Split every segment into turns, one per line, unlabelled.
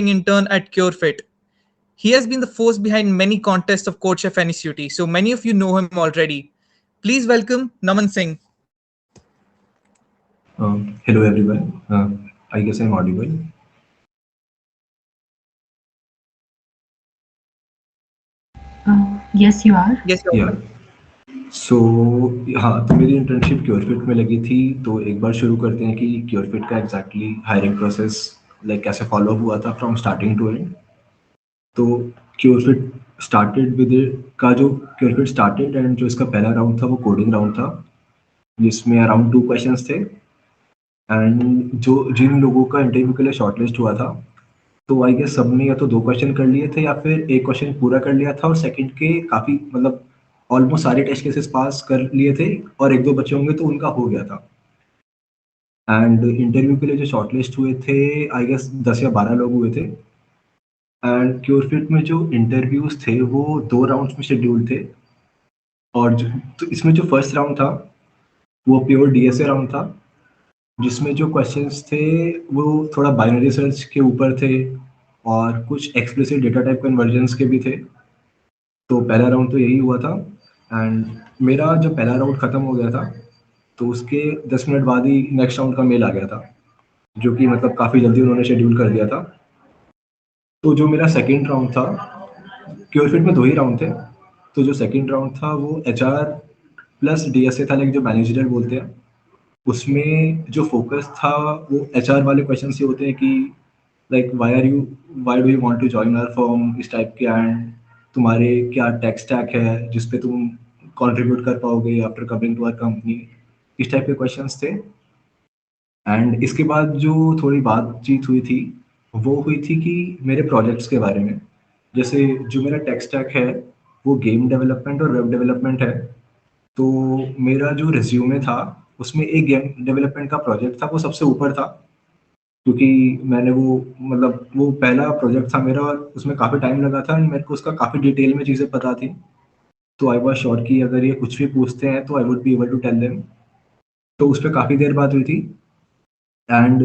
intern at CureFit. He has been the force behind many contests of CodeChef NSUT, so many of you know him already. Please welcome Naman Singh.
Hello everyone. I guess I'm audible.
Yes, you are.
Yes, you're
या
welcome.
सो हाँ, तो मेरी internship Curefit में लगी थी। तो एक बार शुरू करते हैं कि क्योरफिट का एग्जैक्टली हायरिंग प्रोसेस लाइक कैसे फॉलो हुआ था फ्रॉम स्टार्टिंग टू एंड। तो क्योरफिट स्टार्टेड विद का जो क्योरफिट स्टार्टेड एंड जो इसका पहला राउंड था वो कोडिंग राउंड था, जिसमें अराउंड 2 क्वेश्चंस थे। एंड जो जिन लोगों का इंटरव्यू के लिए शॉर्टलिस्ट हुआ था, तो आई गेस सबने या तो 2 क्वेश्चन कर लिए थे या फिर एक क्वेश्चन पूरा कर लिया था, और सेकंड के काफ़ी मतलब ऑलमोस्ट सारे टेस्ट केसेस पास कर लिए थे, और एक दो बचे होंगे तो उनका हो गया था। एंड इंटरव्यू के लिए जो शॉर्टलिस्ट हुए थे, आई गेस 10 या 12 लोग हुए थे। एंड क्योरफिट में जो इंटरव्यूज थे वो 2 राउंड्स में शेड्यूल थे। और तो इसमें जो फर्स्ट राउंड था वो प्योर डीएसए राउंड था, जिसमें जो क्वेश्चंस थे वो थोड़ा बाइनरी सर्च के ऊपर थे और कुछ एक्सप्लिसिट डेटा टाइप कन्वर्जन्स के भी थे। तो पहला राउंड तो यही हुआ था। एंड मेरा जब पहला राउंड ख़त्म हो गया था, तो उसके 10 मिनट बाद ही नेक्स्ट राउंड का मेल आ गया था, जो कि मतलब काफ़ी जल्दी उन्होंने शेड्यूल कर दिया था। तो जो मेरा सेकेंड राउंड था, क्योरफिट में 2 ही राउंड थे। तो जो सेकेंड राउंड था वो एचआर प्लस डीएसए था, लाइक जो मैनेजरियल बोलते हैं। उसमें जो फोकस था वो एचआर वाले क्वेश्चन ये होते हैं कि like why do you want to join our firm, इस टाइप के। एंड तुम्हारे क्या टेक स्टैक है जिस पे तुम कंट्रीब्यूट कर पाओगे after coming to our company, इस टाइप के क्वेश्चंस थे। एंड इसके बाद जो थोड़ी बातचीत हुई थी वो हुई थी कि मेरे प्रोजेक्ट्स के बारे में। जैसे जो मेरा टेक स्टैक है वो गेम डेवलपमेंट और वेब डेवलपमेंट है। तो मेरा जो रिज्यूमे था उसमें एक गेम डेवलपमेंट का प्रोजेक्ट था, वो सबसे ऊपर था, क्योंकि मैंने वो मतलब वो पहला प्रोजेक्ट था मेरा और उसमें काफ़ी टाइम लगा था एंड मेरे को उसका काफ़ी डिटेल में चीज़ें पता थी। तो आई वाज श्योर कि अगर ये कुछ भी पूछते हैं तो I would be able to tell them. तो उस पर काफ़ी देर बात हुई थी। एंड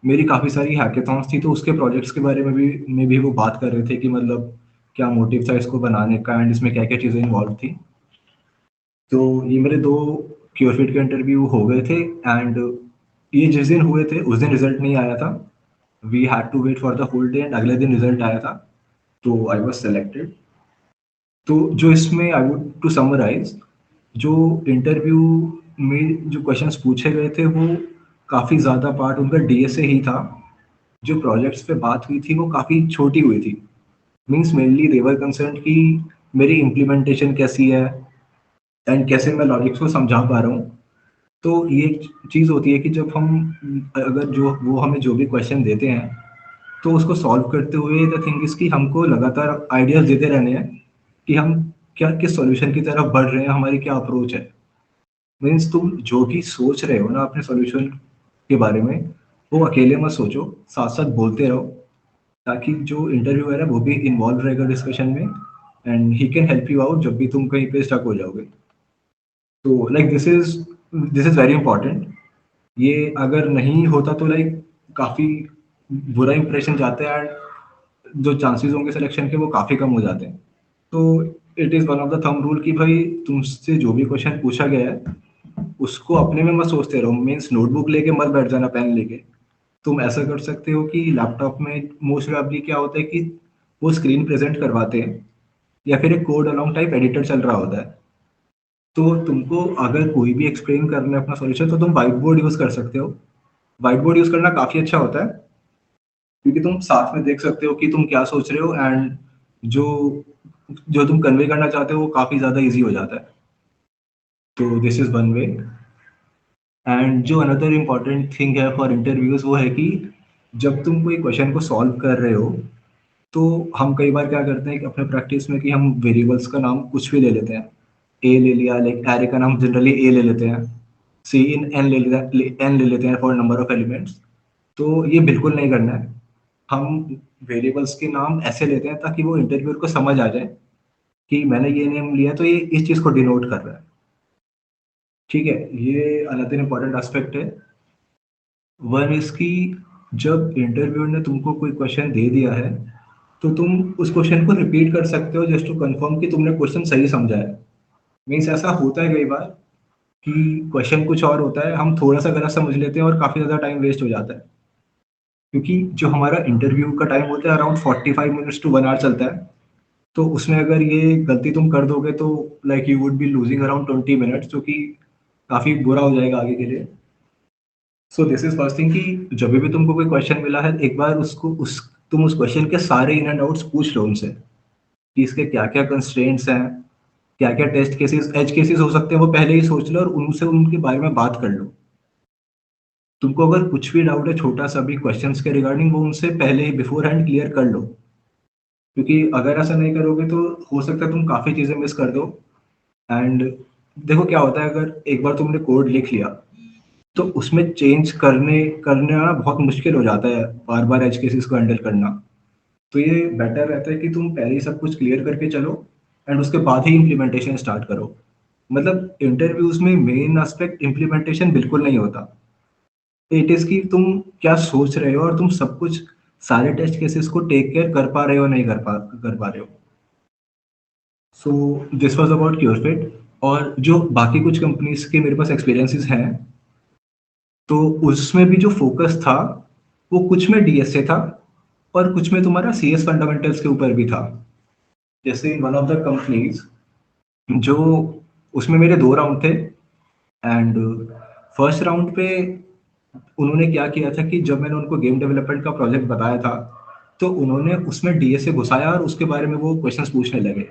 मेरी काफ़ी सारी हैकेथॉन्स थी, तो उसके प्रोजेक्ट्स के बारे में भी वो बात कर रहे थे कि मतलब क्या मोटिव था इसको बनाने का एंड इसमें क्या क्या चीज़ें इन्वॉल्व थी। तो ये मेरे 2 क्योरफिट के इंटरव्यू हो गए थे। एंड ये जिस दिन हुए थे उस दिन रिजल्ट नहीं आया था। We had to wait for the whole day and अगले दिन रिजल्ट आया था। तो आई वाज सेलेक्टेड। तो जो इसमें आई वुड टू समराइज, जो इंटरव्यू में जो क्वेश्चंस पूछे गए थे वो काफ़ी ज़्यादा पार्ट उनका डीएसए ही था। जो प्रोजेक्ट्स पे बात हुई थी वो काफ़ी छोटी हुई थी। Means mainly they were concern कि मेरी इम्प्लीमेंटेशन कैसी है एंड कैसे मैं लॉजिक्स को समझा पा रहा हूँ। तो ये चीज़ होती है कि जब हम अगर जो वो हमें जो भी क्वेश्चन देते हैं, तो उसको सॉल्व करते हुए द थिंग इज़ कि हमको लगातार आइडियाज़ देते रहने हैं कि हम क्या किस सॉल्यूशन की तरफ बढ़ रहे हैं, हमारी क्या अप्रोच है। मीन्स तुम जो भी सोच रहे हो ना अपने सॉल्यूशन के बारे में, वो अकेले मत सोचो, साथ साथ बोलते रहो, ताकि जो इंटरव्यूअर है वो भी इन्वॉल्व रहेगा डिस्कशन में and he can help you out जब भी तुम कहीं पे स्टक हो जाओगे। तो like this is very important. ये अगर नहीं होता तो लाइक काफ़ी बुरा इंप्रेशन जाता है एंड जो चांसेस होंगे सिलेक्शन के वो काफ़ी कम हो जाते हैं। तो it is one of the thumb rule कि भाई तुमसे जो भी क्वेश्चन पूछा गया है उसको अपने में मत सोचते रहो। मीन्स नोटबुक लेके मत बैठ जाना पेन लेके। तुम ऐसा कर सकते हो कि लैपटॉप में मोस्ट प्रोबेबली क्या होता है कि वो स्क्रीन प्रेजेंट करवाते हैं या फिर एक कोड अलॉन्ग टाइप एडिटर चल रहा होता है। तो तुमको अगर कोई भी एक्सप्लेन करना है अपना सॉल्यूशन तो तुम व्हाइट बोर्ड यूज़ कर सकते हो। व्हाइट बोर्ड यूज़ करना काफ़ी अच्छा होता है, क्योंकि तुम साथ में देख सकते हो कि तुम क्या सोच रहे हो एंड जो जो तुम कन्वे करना चाहते हो वो काफ़ी ज़्यादा ईजी हो जाता है। तो this is one way. And जो अनदर इम्पॉर्टेंट थिंग है फॉर इंटरव्यूज़ वो है कि जब तुम कोई क्वेश्चन को सॉल्व कर रहे हो, तो हम कई बार क्या करते हैं कि अपने प्रैक्टिस में कि हम वेरिएबल्स का नाम कुछ भी ले लेते हैं। ए ले लिया, लाइक एरे का नाम जनरली ए ले लेते हैं। सी इन एन ले लेते हैं फॉर नंबर ऑफ एलिमेंट्स। तो ये बिल्कुल नहीं करना है। हम वेरिएबल्स के नाम ऐसे लेते हैं ताकि वो इंटरव्यूअर को समझ आ जाए कि मैंने ये नेम लिया तो ये इस चीज़ को डिनोट कर रहा है। ठीक है, ये अनदर इम्पॉर्टेंट एस्पेक्ट है। वन इज की जब इंटरव्यूअर ने तुमको कोई क्वेश्चन दे दिया है, तो तुम उस क्वेश्चन को रिपीट कर सकते हो जस्ट टू कंफर्म कि तुमने क्वेश्चन सही समझा है। मीन्स ऐसा होता है कई बार कि क्वेश्चन कुछ और होता है, हम थोड़ा-सा गलत समझ लेते हैं और काफ़ी ज़्यादा टाइम वेस्ट हो जाता है। क्योंकि जो हमारा इंटरव्यू का टाइम होता है अराउंड 45 मिनट्स टू 1 आवर चलता है। तो उसमें अगर ये गलती तुम कर दोगे तो like you would be losing around 20 minutes, जो कि काफ़ी बुरा हो जाएगा आगे के लिए। So this is first thing कि जब भी तुमको कोई क्वेश्चन मिला है, एक बार उसको उस तुम उस क्वेश्चन के सारे इन एंड आउट्स पूछ लो उनसे, कि इसके क्या-क्या कंस्ट्रेंट्स हैं, क्या-क्या टेस्ट केसेस, एज केसेस हो सकते हैं, वो पहले ही सोच लो और उनसे उनके बारे में बात कर लो। तुमको अगर कुछ भी डाउट है छोटा-सा भी क्वेश्चन्स के रिगार्डिंग, वो उनसे पहले ही बिफोरहैंड क्लियर कर लो। क्योंकि अगर ऐसा नहीं करोगे तो हो सकता है तुम काफ़ी चीज़ें मिस कर दो। एंड देखो क्या होता है, अगर एक बार तुमने कोड लिख लिया, तो उसमें चेंज करना बहुत मुश्किल हो जाता है, बार-बार एज केसेस को हैंडल करना। तो ये बेटर रहता है कि तुम पहले ही सब कुछ क्लियर करके चलो एंड उसके बाद ही इम्प्लीमेंटेशन स्टार्ट करो। मतलब इंटरव्यूज़ में मेन एस्पेक्ट इम्प्लीमेंटेशन बिल्कुल नहीं होता। इट इज़ कि तुम क्या सोच रहे हो और तुम सब कुछ सारे टेस्ट केसेस को टेक केयर कर पा रहे हो, नहीं कर पा रहे हो। So this was about Curefit. और जो बाकी कुछ कंपनीज़ के मेरे पास एक्सपीरियंसेस हैं, तो उसमें भी जो फ़ोकस था, वो कुछ में डीएसए था और कुछ में तुम्हारा सीएस फंडामेंटल्स के ऊपर भी था। जैसे in one of the companies, जो उसमें मेरे 2 राउंड थे। एंड फर्स्ट राउंड पे उन्होंने क्या किया था कि जब मैंने उनको गेम डेवलपमेंट का प्रोजेक्ट बताया था, तो उन्होंने उसमें डीएसए घुसाया और उसके बारे में वो क्वेश्चंस पूछने लगे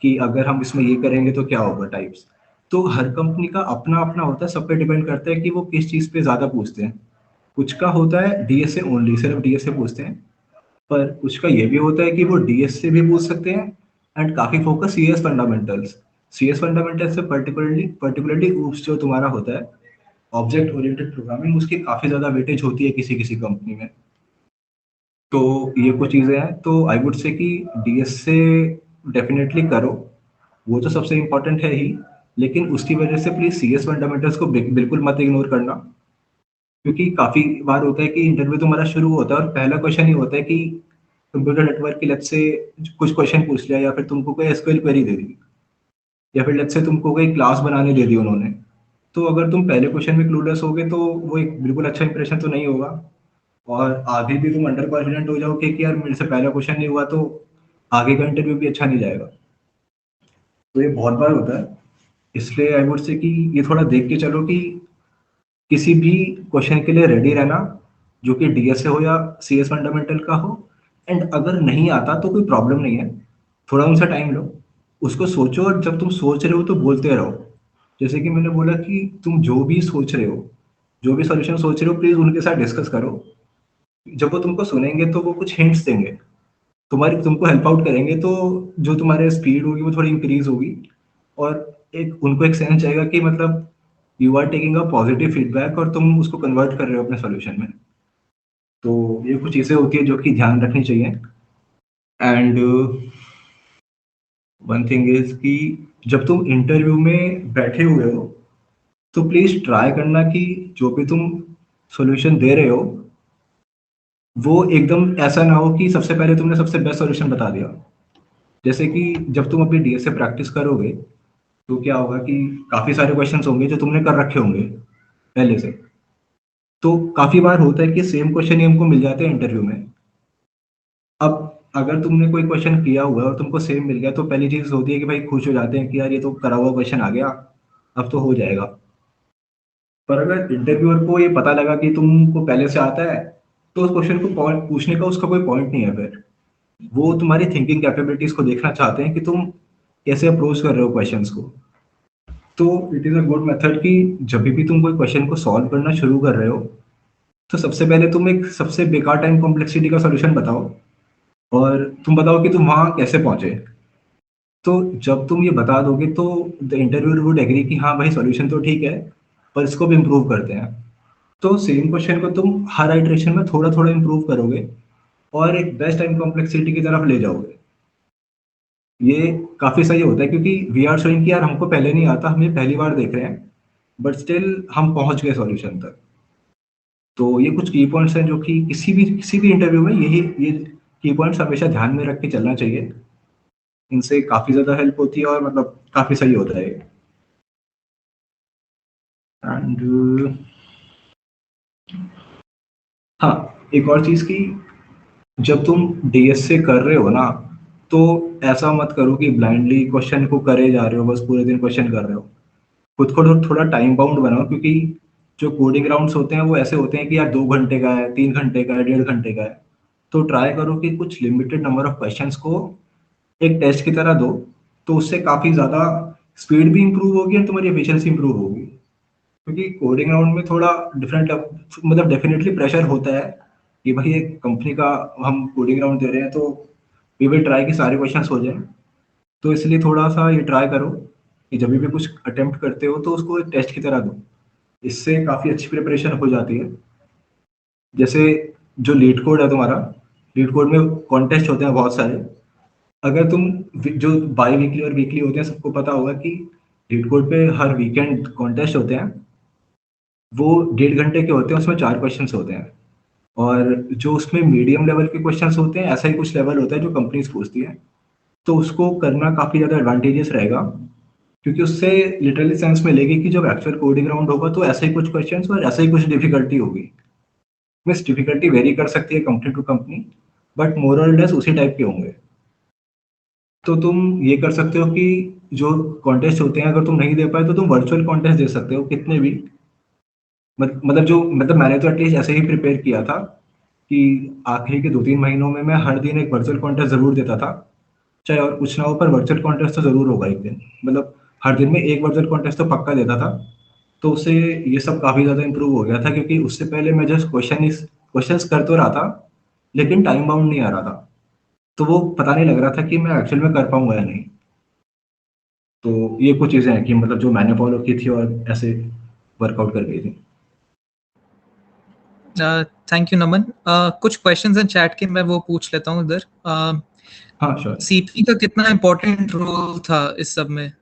कि अगर हम इसमें ये करेंगे तो क्या होगा टाइप्स। तो हर कंपनी का अपना-अपना होता है, सब पे डिपेंड करता है कि वो किस चीज़ पे ज़्यादा पूछते हैं। कुछ का होता है डीएसए ओनली, सिर्फ डीएसए पूछते हैं। पर कुछ का ये भी होता है कि वो डीएसए भी पूछ सकते हैं एंड काफ़ी focus CS fundamentals. CS fundamentals से पर्टिकुलरली ऊप्स जो तुम्हारा होता है, ऑब्जेक्ट ओरिएंटेड प्रोग्रामिंग, उसकी काफ़ी ज़्यादा वेटेज होती है किसी-किसी कंपनी में। तो ये कुछ चीज़ें हैं, तो आई वुड से कि डीएसए डेफ़िनेटली करो, वो तो सबसे इम्पोर्टेंट है ही, लेकिन उसकी वजह से प्लीज़ सीएस फंडामेंटल्स को बिल्कुल मत इग्नोर करना। क्योंकि काफ़ी बार होता है कि इंटरव्यू तुम्हारा शुरू होता है और पहला क्वेश्चन ही होता है कि कंप्यूटर नेटवर्क की लेट्स से कुछ क्वेश्चन पूछ लिया, या फिर तुमको कोई एसक्यूएल क्वेरी दे दी, या फिर लेट्स से तुमको कोई क्लास बनाने दे दी उन्होंने। तो अगर तुम पहले क्वेश्चन में क्लूलेस होगे तो वो एक बिल्कुल अच्छा इंप्रेशन तो नहीं होगा। और आगे भी तुम अंडर कॉन्फिडेंट हो जाओगे कि यार मेरे से पहला क्वेश्चन नहीं हुआ, तो आगे का इंटरव्यू भी अच्छा नहीं जाएगा। तो ये बहुत बार होता है। इसलिए आई वुड से कि ये थोड़ा देख के चलो कि किसी भी क्वेश्चन के लिए रेडी रहना, जो कि डीएसए हो या सीएस फंडामेंटल का हो। एंड अगर नहीं आता तो कोई प्रॉब्लम नहीं है, थोड़ा उनसे टाइम लो, उसको सोचो, और जब तुम सोच रहे हो तो बोलते रहो। जैसे कि मैंने बोला कि तुम जो भी सोच रहे हो, जो भी सॉल्यूशन सोच रहे हो, प्लीज उनके साथ डिस्कस करो। जब वो तुमको सुनेंगे तो वो कुछ हिंट्स देंगे, तुम्हारी तुमको हेल्प आउट करेंगे, तो जो तुम्हारे स्पीड होगी वो थोड़ी इंक्रीज होगी। और एक उनको एक सेंस जाएगा कि मतलब you are taking a positive feedback और तुम उसको कन्वर्ट कर रहे हो अपने सॉल्यूशन में। तो ये कुछ चीज़ें होती है जो कि ध्यान रखनी चाहिए। एंड वन थिंग इज कि जब तुम इंटरव्यू में बैठे हुए हो, तो प्लीज ट्राई करना कि जो भी तुम सॉल्यूशन दे रहे हो, वो एकदम ऐसा ना हो कि सबसे पहले तुमने सबसे बेस्ट सॉल्यूशन बता दिया। जैसे कि जब तुम अपनी डीएसए प्रैक्टिस करोगे, तो क्या होगा कि काफ़ी सारे क्वेश्चंस होंगे जो तुमने कर रखे होंगे पहले से। तो काफ़ी बार होता है कि सेम क्वेश्चन ही हमको मिल जाते हैं इंटरव्यू में। अब अगर तुमने कोई क्वेश्चन किया हुआ है और तुमको सेम मिल गया, तो पहली चीज़ होती है कि भाई खुश हो जाते हैं कि यार ये तो करा हुआ क्वेश्चन आ गया, अब तो हो जाएगा। पर अगर इंटरव्यूअर को ये पता लगा कि तुमको पहले से आता है, तो उस क्वेश्चन को पॉइंट पूछने का उसका कोई पॉइंट नहीं है फिर। वो तुम्हारी थिंकिंग कैपेबिलिटीज़ को देखना चाहते हैं कि तुम कैसे अप्रोच कर रहे हो क्वेश्चंस को। तो it is a good method कि जब भी तुम कोई क्वेश्चन को सॉल्व करना शुरू कर रहे हो, तो सबसे पहले तुम एक सबसे बेकार टाइम कॉम्प्लेक्सिटी का सॉल्यूशन बताओ, और तुम बताओ कि तुम वहाँ कैसे पहुँचे। तो जब तुम ये बता दोगे तो द इंटरव्यूअर वुड एग्री कि हाँ भाई सॉल्यूशन तो ठीक है, पर इसको भी इम्प्रूव करते हैं। तो सेम क्वेश्चन को तुम हर आइटरेशन में थोड़ा-थोड़ा इम्प्रूव करोगे और एक बेस्ट टाइम कॉम्प्लेक्सिटी की तरफ ले जाओगे। ये काफ़ी सही होता है क्योंकि वी आर शोइंग कि यार हमको पहले नहीं आता, हम ये पहली बार देख रहे हैं, बट स्टिल हम पहुँच गए सॉल्यूशन तक। तो ये कुछ की पॉइंट्स हैं जो कि किसी भी इंटरव्यू में ये की पॉइंट्स हमेशा ध्यान में रख के चलना चाहिए। इनसे काफ़ी ज़्यादा हेल्प होती है और मतलब काफ़ी सही होता है। एंड हाँ, एक और चीज़ कि जब तुम डीएस से कर रहे हो ना, तो ऐसा मत करो कि ब्लाइंडली क्वेश्चन को करे जा रहे हो, बस पूरे दिन क्वेश्चन कर रहे हो। खुद को थोड़ा टाइम बाउंड बनाओ, क्योंकि जो कोडिंग राउंड्स होते हैं वो ऐसे होते हैं कि यार 2 घंटे का है, 3 घंटे का है, 1.5 घंटे का है। तो ट्राई करो कि कुछ लिमिटेड नंबर ऑफ क्वेश्चंस को एक टेस्ट की तरह दो। तो उससे काफ़ी ज़्यादा स्पीड भी इंप्रूव होगी और तुम्हारी एफिशिएंसी इंप्रूव होगी। क्योंकि कोडिंग राउंड में थोड़ा डिफरेंट, मतलब डेफिनेटली प्रेशर होता है कि भाई एक कंपनी का हम कोडिंग राउंड दे रहे हैं, तो वी विल ट्राई कि सारे क्वेश्चंस हो जाएं। तो इसलिए थोड़ा सा ये ट्राई करो कि जब भी कुछ अटेम्प्ट करते हो तो उसको एक टेस्ट की तरह दो। इससे काफ़ी अच्छी प्रिपरेशन हो जाती है। जैसे जो लीड कोड है तुम्हारा, लीड कोड में कॉन्टेस्ट होते हैं बहुत सारे। अगर तुम जो बाई वीकली और वीकली होते हैं, सबको पता होगा कि लीड कोड पे हर वीकेंड कॉन्टेस्ट होते हैं। वो 1.5 घंटे के होते हैं, उसमें 4 क्वेश्चंस होते हैं। और जो उसमें मीडियम लेवल के क्वेश्चंस होते हैं, ऐसा ही कुछ लेवल होता है जो कंपनीज पूछती है। तो उसको करना काफ़ी ज़्यादा एडवांटेजेस रहेगा, क्योंकि उससे लिटरली सेंस मिलेगी कि जब एक्चुअल कोडिंग राउंड होगा तो ऐसे ही कुछ क्वेश्चंस और ऐसे ही कुछ डिफिकल्टी होगी। मिस डिफिकल्टी वेरी कर सकती है company to company, but more और लेस उसी टाइप के होंगे। तो तुम ये कर सकते हो कि जो कॉन्टेस्ट होते हैं, अगर तुम नहीं दे पाए तो तुम वर्चुअल कॉन्टेस्ट दे सकते हो कितने भी। मतलब मैंने तो एटलीस्ट ऐसे ही प्रिपेयर किया था कि आखिरी के 2-3 महीनों में मैं हर दिन एक वर्चुअल कॉन्टेस्ट ज़रूर देता था। चाहे और कुछ ना हो, पर वर्चुअल कॉन्टेस्ट तो ज़रूर होगा एक दिन। मतलब हर दिन में एक वर्चुअल कॉन्टेस्ट तो पक्का देता था। तो उससे ये सब काफ़ी ज़्यादा इम्प्रूव हो गया था, क्योंकि उससे पहले मैं जस्ट क्वेश्चंस कर तो रहा था, लेकिन टाइम बाउंड नहीं आ रहा था। तो वो पता नहीं लग रहा था कि मैं एक्चुअल में कर पाऊंगा या नहीं। तो ये कुछ चीज़ें हैं कि मतलब जो मैंने फॉलो की थी और ऐसे वर्कआउट कर गई थी।
थैंक यू नमन। कुछ क्वेश्चंस हैं चैट के, मैं वो पूछ लेता हूँ इधर।
हाँ श्योर।
सीपी का कितना इम्पोर्टेंट रोल था इस सब में?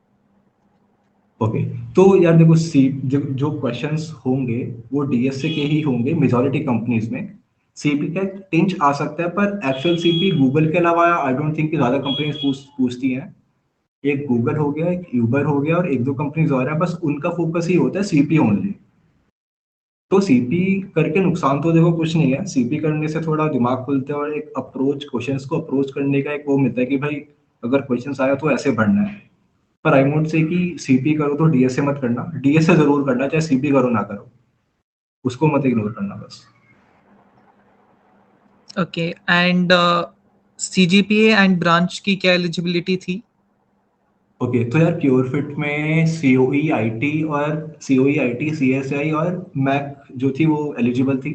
ओके, तो यार देखो, सी जो क्वेश्चंस होंगे वो डीएसए के ही होंगे मेजॉरिटी कंपनीज में। सीपी का एक टिंच आ सकता है, पर एक्चुअल सीपी गूगल के अलावा आई डोंट थिंक कि ज़्यादा कंपनीज पूछती हैं। एक गूगल हो गया, एक यूबर हो गया, और एक दो कंपनीज और हैं, बस उनका फोकस ही होता है सीपी ओनली। तो सीपी करके नुकसान तो देखो कुछ नहीं है। सीपी करने से थोड़ा दिमाग खुलता है और एक अप्रोच, क्वेश्चंस को अप्रोच करने का एक वो मिलता है कि भाई अगर क्वेश्चंस आया तो ऐसे बढ़ना है। पर आई वोंट से कि सीपी करो तो डीएसए मत करना, डीएसए जरूर करना, चाहे सीपी करो ना करो, उसको मत इग्नोर करना बस।
Okay, and CGPA and branch की क्या एलिजिबिलिटी थी?
ओके, तो यार प्योरफिट में सीओई आईटी और सीओई आईटी सीएसआई और मैक जो थी वो एलिजिबल थी।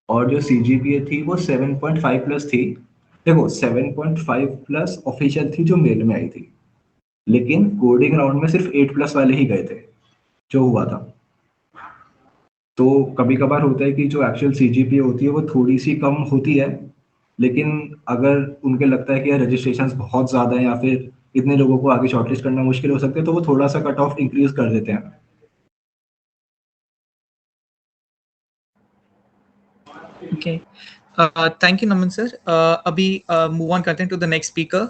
और जो सीजीपीए थी वो 7.5 प्लस थी। देखो 7.5 प्लस ऑफिशियल थी जो मेल में आई थी, लेकिन कोडिंग राउंड में सिर्फ 8 प्लस वाले ही गए थे जो हुआ था। तो कभी कभार होता है कि जो एक्चुअल सीजीपीए होती है वो थोड़ी सी कम होती है, लेकिन अगर उनके लगता है कि यार रजिस्ट्रेशन बहुत ज़्यादा है या फिर इतने लोगों को आगे शॉर्टलिस्ट करना मुश्किल हो सकता है, तो वो थोड़ा सा कट ऑफ इंक्रीज कर देते हैं।
Okay, thank you Naman sir. अभी मूव ऑन करते हैं to the next speaker.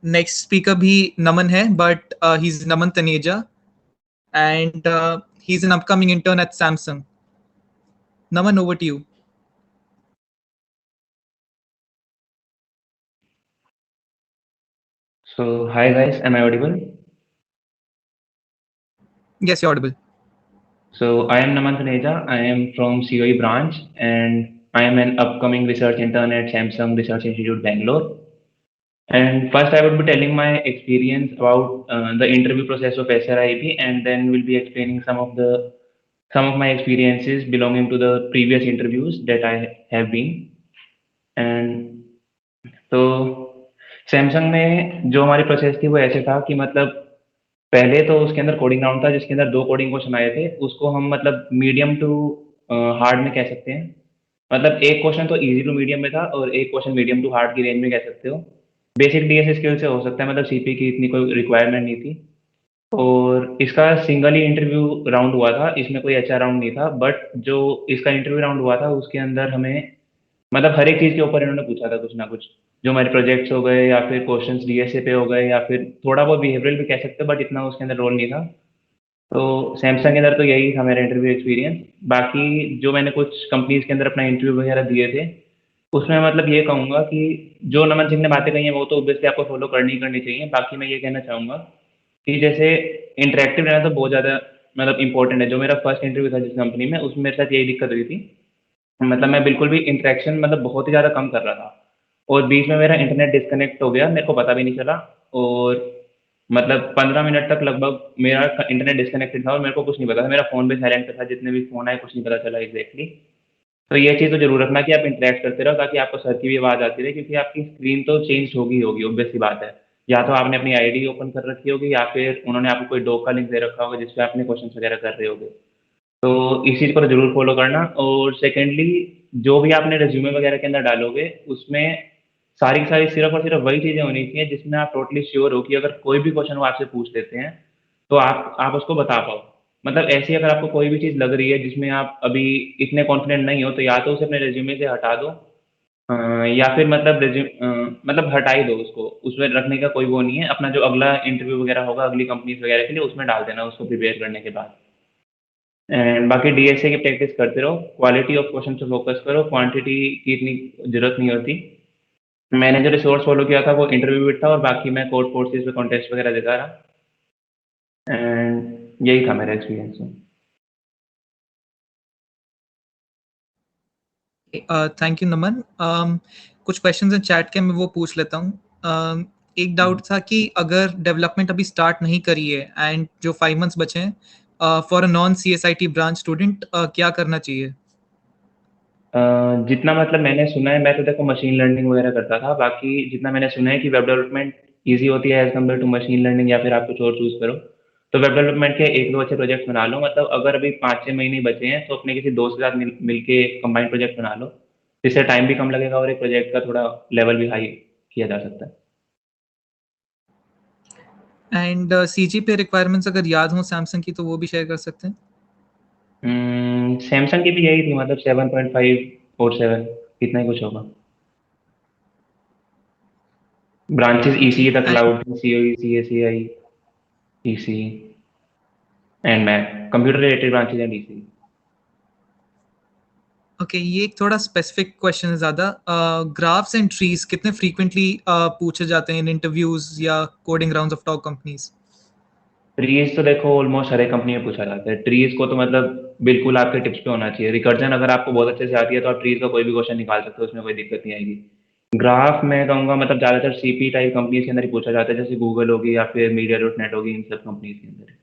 Next speaker भी नमन है, but he is Naman Taneja, and he's an upcoming intern at Samsung. Naman, over to you.
So, hi guys, am I audible?
Yes, you're audible.
So, I am Naman Taneja. I am from COE branch and I am an upcoming research intern at Samsung Research Institute, Bangalore. And first, I would be telling my experience about the interview process of SRIB, and then we'll be explaining some of my experiences belonging to the previous interviews that I have been. And तो Samsung में जो हमारी process थी वो ऐसे था कि मतलब पहले तो उसके अंदर कोडिंग राउंड था जिसके अंदर 2 कोडिंग क्वेश्चन आए थे। उसको हम मतलब मीडियम टू हार्ड में कह सकते हैं। मतलब एक क्वेश्चन तो ईज़ी टू मीडियम में था और एक क्वेश्चन मीडियम टू हार्ड की रेंज में कह सकते हो। बेसिक डीएस स्किल से हो सकता है, मतलब सीपी की इतनी कोई रिक्वायरमेंट नहीं थी। और इसका सिंगल ही इंटरव्यू राउंड हुआ था, इसमें कोई अच्छा राउंड नहीं था। बट जो इसका इंटरव्यू राउंड हुआ था उसके अंदर हमें मतलब हर एक चीज़ के ऊपर इन्होंने पूछा था कुछ ना कुछ, जो हमारे प्रोजेक्ट्स हो गए या फिर क्वेश्चंस डीएसए पे हो गए या फिर थोड़ा बहुत बिहेवियरल भी कह सकते हैं, बट इतना उसके अंदर रोल नहीं था। तो सैमसंग के अंदर तो यही था मेरा इंटरव्यू एक्सपीरियंस। बाकी जो मैंने कुछ कंपनीज के अंदर अपना इंटरव्यू वगैरह दिए थे, उसमें मतलब ये कहूँगा कि जो नमन सिंह ने बातें कही हैं वो तो ऑब्वियसली आपको फॉलो करनी ही करनी चाहिए। बाकी मैं ये कहना चाहूँगा कि जैसे इंटरेक्टिव रहना तो बहुत ज़्यादा मतलब इंपॉर्टेंट है। जो मेरा फर्स्ट इंटरव्यू था जिस कंपनी में, उसमें मेरे साथ यही दिक्कत हुई थी। मतलब मैं बिल्कुल भी इंटरेक्शन मतलब बहुत ही ज़्यादा कम कर रहा था और बीच में मेरा इंटरनेट डिस्कनेक्ट हो गया, मेरे को पता भी नहीं चला। और मतलब 15 मिनट तक लगभग मेरा इंटरनेट डिस्कनेक्टेड था और मेरे को कुछ नहीं पता था। मेरा फ़ोन भी साइलेंट पे था, जितने भी फ़ोन आए कुछ नहीं पता चला एग्जैक्टली। तो ये चीज़ तो ज़रूर रखना कि आप इंटरैक्ट करते रहो ताकि आपको सर की भी आवाज़ आती रहे, क्योंकि आपकी स्क्रीन तो चेंज होगी ही होगी, ऑब्वियस सी बात है। या तो आपने अपनी आईडी ओपन कर रखी होगी या फिर उन्होंने आपको कोई डॉक का लिंक दे रखा होगा जिसपे आपने क्वेश्चंस वगैरह कर रहे होगे। तो इस चीज़ को तो ज़रूर फ़ॉलो करना। और सेकेंडली, जो भी आपने रिज्यूमे वगैरह के अंदर डालोगे उसमें सारी की सारी सिर्फ़ और सिर्फ़ वही चीज़ें होनी चाहिए जिसमें आप टोटली श्योर हो कि अगर कोई भी क्वेश्चन वो आपसे पूछ लेते हैं तो आप उसको बता पाओ। मतलब ऐसी अगर आपको कोई भी चीज़ लग रही है जिसमें आप अभी इतने कॉन्फिडेंट नहीं हो, तो या तो उसे अपने रिज्यूमे से हटा दो, या फिर मतलब मतलब हटा ही दो उसको, उसमें रखने का कोई वो नहीं है। अपना जो अगला इंटरव्यू वगैरह होगा अगली कंपनीज़ वगैरह के लिए उसमें डाल देना उसको प्रिपेयर करने के बाद। एंड बाकी डीएसए की प्रैक्टिस करते रहो, क्वालिटी ऑफ क्वेश्चन पे फोकस करो, क्वांटिटी की इतनी ज़रूरत नहीं होती। मैंने जो रिसोर्स फ़ॉलो किया था वो इंटरव्यू बिट था और बाकी मैं कोर्ट कोर्सेज़ पे कॉन्टेस्ट वगैरह देता रहा। एंड यही था मेरा एक्सपीरियंस।
थैंक यू नमन। कुछ क्वेश्चंस हैं चैट के, मैं वो पूछ लेता हूँ। एक डाउट था कि अगर डेवलपमेंट अभी स्टार्ट नहीं करी है एंड जो 5 मंथ्स बचे हैं, for a non CSIT branch student क्या करना चाहिए?
जितना मतलब मैंने सुना है, मैं तो देखो मशीन लर्निंग वगैरह करता था। बाकी जितना मैंने सुना है कि वेब डेवलपमेंट ईज़ी होती है as compare to machine learning, या फिर आप कुछ और चूज़ करो। तो वेब डेवलपमेंट के 1-2 अच्छे प्रोजेक्ट्स बना लो। मतलब अगर अभी 5-6 महीने ही बचे हैं तो अपने किसी दोस्त के साथ मिल के एक कंबाइंड प्रोजेक्ट बना लो। जिससे टाइम भी कम लगेगा और एक प्रोजेक्ट का थोड़ा लेवल भी हाई किया जा सकता है।
एंड सीजी पे रिक्वायरमेंट्स अगर याद हो सैमसंग की तो वो भी शेयर कर सकते हैं।
सैमसंग की भी यही थी, मतलब 7.5 और 7 इतना ही कुछ होगा। Branches EC the cloud, COE, CACI, EC and Mac, computer related branches and EC.
Okay, ये एक थोड़ा स्पेसिफिक क्वेश्चन है ज़्यादा। ग्राफ्स एंड ट्रीज कितने फ्रीक्वेंटली पूछे जाते हैं इन इंटरव्यूज या coding rounds of top companies?
Trees तो देखो ऑलमोस्ट हर एक कंपनी में पूछा जाता है। ट्रीज को तो मतलब बिल्कुल आपके टिप्स पे होना चाहिए। रिकर्जन अगर आपको बहुत अच्छे से आती है तो आप ट्रीज का कोई भी क्वेश्चन निकाल सकते हो, उसमें कोई दिक्कत नहीं आएगी। ग्राफ मैं कहूँगा मतलब ज़्यादातर सीपी टाइप कंपनीज के अंदर ही पूछा जाता है, जैसे गूगल होगी या फिर मीडिया डॉट नेट होगी, इन सब कंपनीज के अंदर।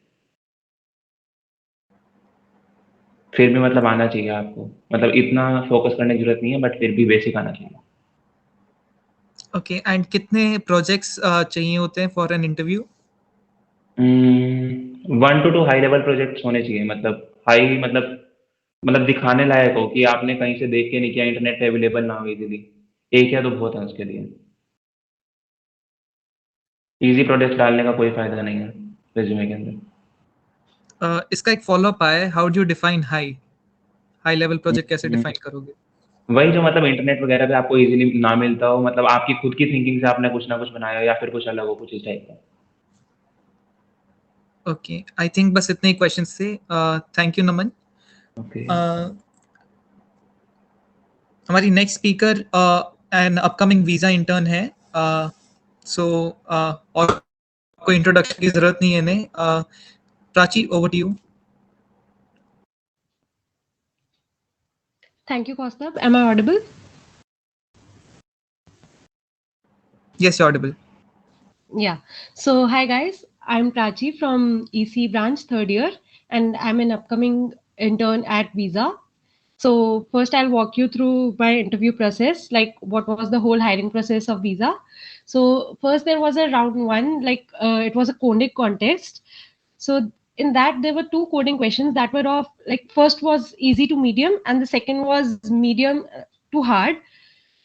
फिर भी मतलब आना चाहिए आपको, मतलब इतना फोकस करने की जरूरत नहीं है, बट फिर भी बेसिक आना चाहिए।
ओके, एंड कितने प्रोजेक्ट्स चाहिए होते हैं for an interview?
1 to 2 high level projects होने चाहिए। मतलब हाई मतलब दिखाने लायक हो कि आपने कहीं से देख के नहीं किया, इंटरनेट पे अवेलेबल ना हो इजीली। एक या दो बहुत है उसके लिए। इजी प्रोजेक्ट डालने का कोई फायदा नहीं है रेज्यूमे के अंदर।
इसका एक फॉलोअप आया है, how do you define high high level project कैसे
हम्म,
डिफाइन करोगे?
वही जो मतलब इंटरनेट वगैरह पे आपको इजीली ना मिलता हो, मतलब आपकी खुद की थिंकिंग से आपने कुछ ना कुछ बनाया हो या फिर कुछ अलग हो, कुछ इस टाइप का।
ओके, आई थिंक बस इतने ही क्वेश्चंस थे। Thank you Naman.
ओके।
हमारी next speaker an upcoming visa intern है। सो और कोई इंट्रोडक्शन की जरूरत नहीं है इन्हें। Prachi, over to you.
Thank you, Kaustubh. Am I audible?
Yes, you're audible.
Yeah. So, hi guys. I'm Prachi from EC branch third year, and I'm an upcoming intern at Visa. So, first I'll walk you through my interview process, like what was the whole hiring process of Visa. So, first there was a round one, like it was a coding contest. So, in that there were two coding questions that were of like first was easy to medium, and the second was medium to hard.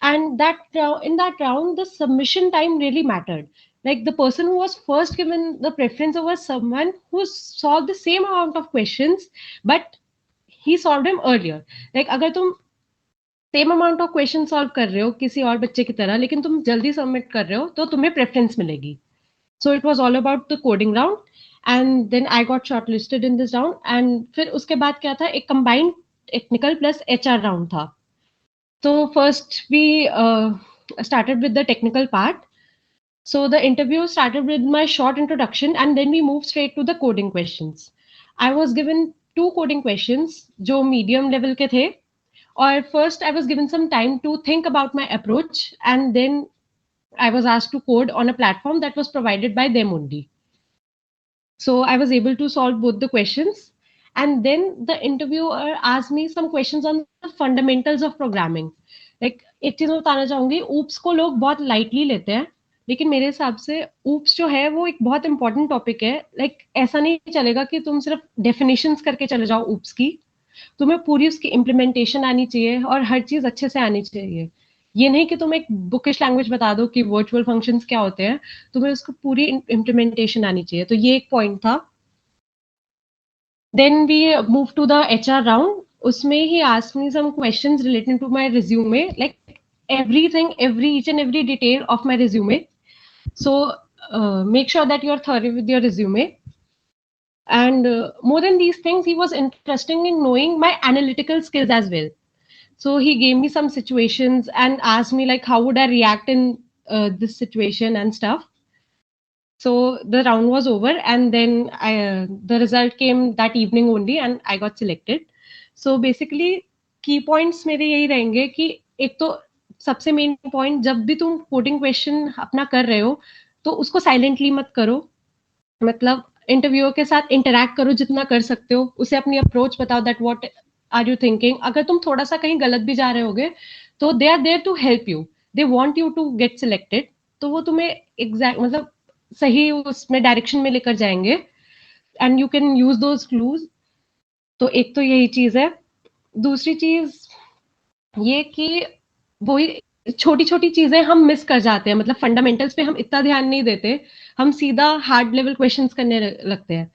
And in that round the submission time really mattered. Like the person who was first given the preference was someone who solved the same amount of questions, but he solved them earlier. Like अगर तुम same amount of question solve कर रहे हो किसी और बच्चे की तरह, लेकिन तुम जल्दी सबमिट कर रहे हो, तो तुम्हें प्रेफरेंस मिलेगी. So it was all about the coding round, and then I got shortlisted in this round. And फिर उसके बाद क्या था, एक combined technical plus HR round था. So first we started with the technical part. So the interview started with my short introduction, and then we moved straight to the coding questions. I was given 2 coding questions जो medium level के थे. Or first I was given some time to think about my approach, and then I was asked to code on a platform that was provided by them only. So I was able to solve both the questions. And then the interviewer asked me some questions on the fundamentals of programming. Like एक चीज मैं बताना चाहूंगी, oops को लोग बहुत lightly लेते हैं, लेकिन मेरे हिसाब से oops जो है वो एक बहुत important topic है. Like ऐसा नहीं चलेगा कि तुम सिर्फ definitions करके चले जाओ oops की. तुम्हें पूरी उसकी इम्प्लीमेंटेशन आनी चाहिए और हर चीज अच्छे से आनी चाहिए. ये नहीं कि तुम एक बुकिश लैंग्वेज बता दो कि वर्चुअल फंक्शंस क्या होते हैं, तुम्हें उसको पूरी इम्प्लीमेंटेशन आनी चाहिए. तो ये एक पॉइंट था. Then we move to the HR round. उसमें ही asked me some questions related to my resume, like everything, each and every detail of my resume. So make sure that you're thorough with your resume. And more than these things, he was interested in knowing my analytical skills as well. So he gave me some situations and asked me like how would I react in this situation and stuff. So the round was over, and then the result came that evening only, and I got selected. So basically key points मेरे यही रहेंगे कि एक तो सबसे main point, जब भी तुम कोडिंग क्वेश्चन अपना कर रहे हो तो उसको साइलेंटली मत करो. मतलब इंटरव्यूअर के साथ इंटरैक्ट करो जितना कर सकते हो, उसे अपनी अप्रोच बताओ that what are you thinking. अगर तुम थोड़ा सा कहीं गलत भी जा रहे होगे तो they are there to help you, they want you to get selected. तो वो तुम्हें एग्जैक्ट मतलब सही उसमें डायरेक्शन में लेकर जाएंगे, and you can use those clues. तो एक तो यही चीज है. दूसरी चीज ये कि वही छोटी छोटी चीजें हम मिस कर जाते हैं. मतलब फंडामेंटल्स पे हम इतना ध्यान नहीं देते, हम सीधा हार्ड लेवल क्वेश्चंस करने लगते हैं.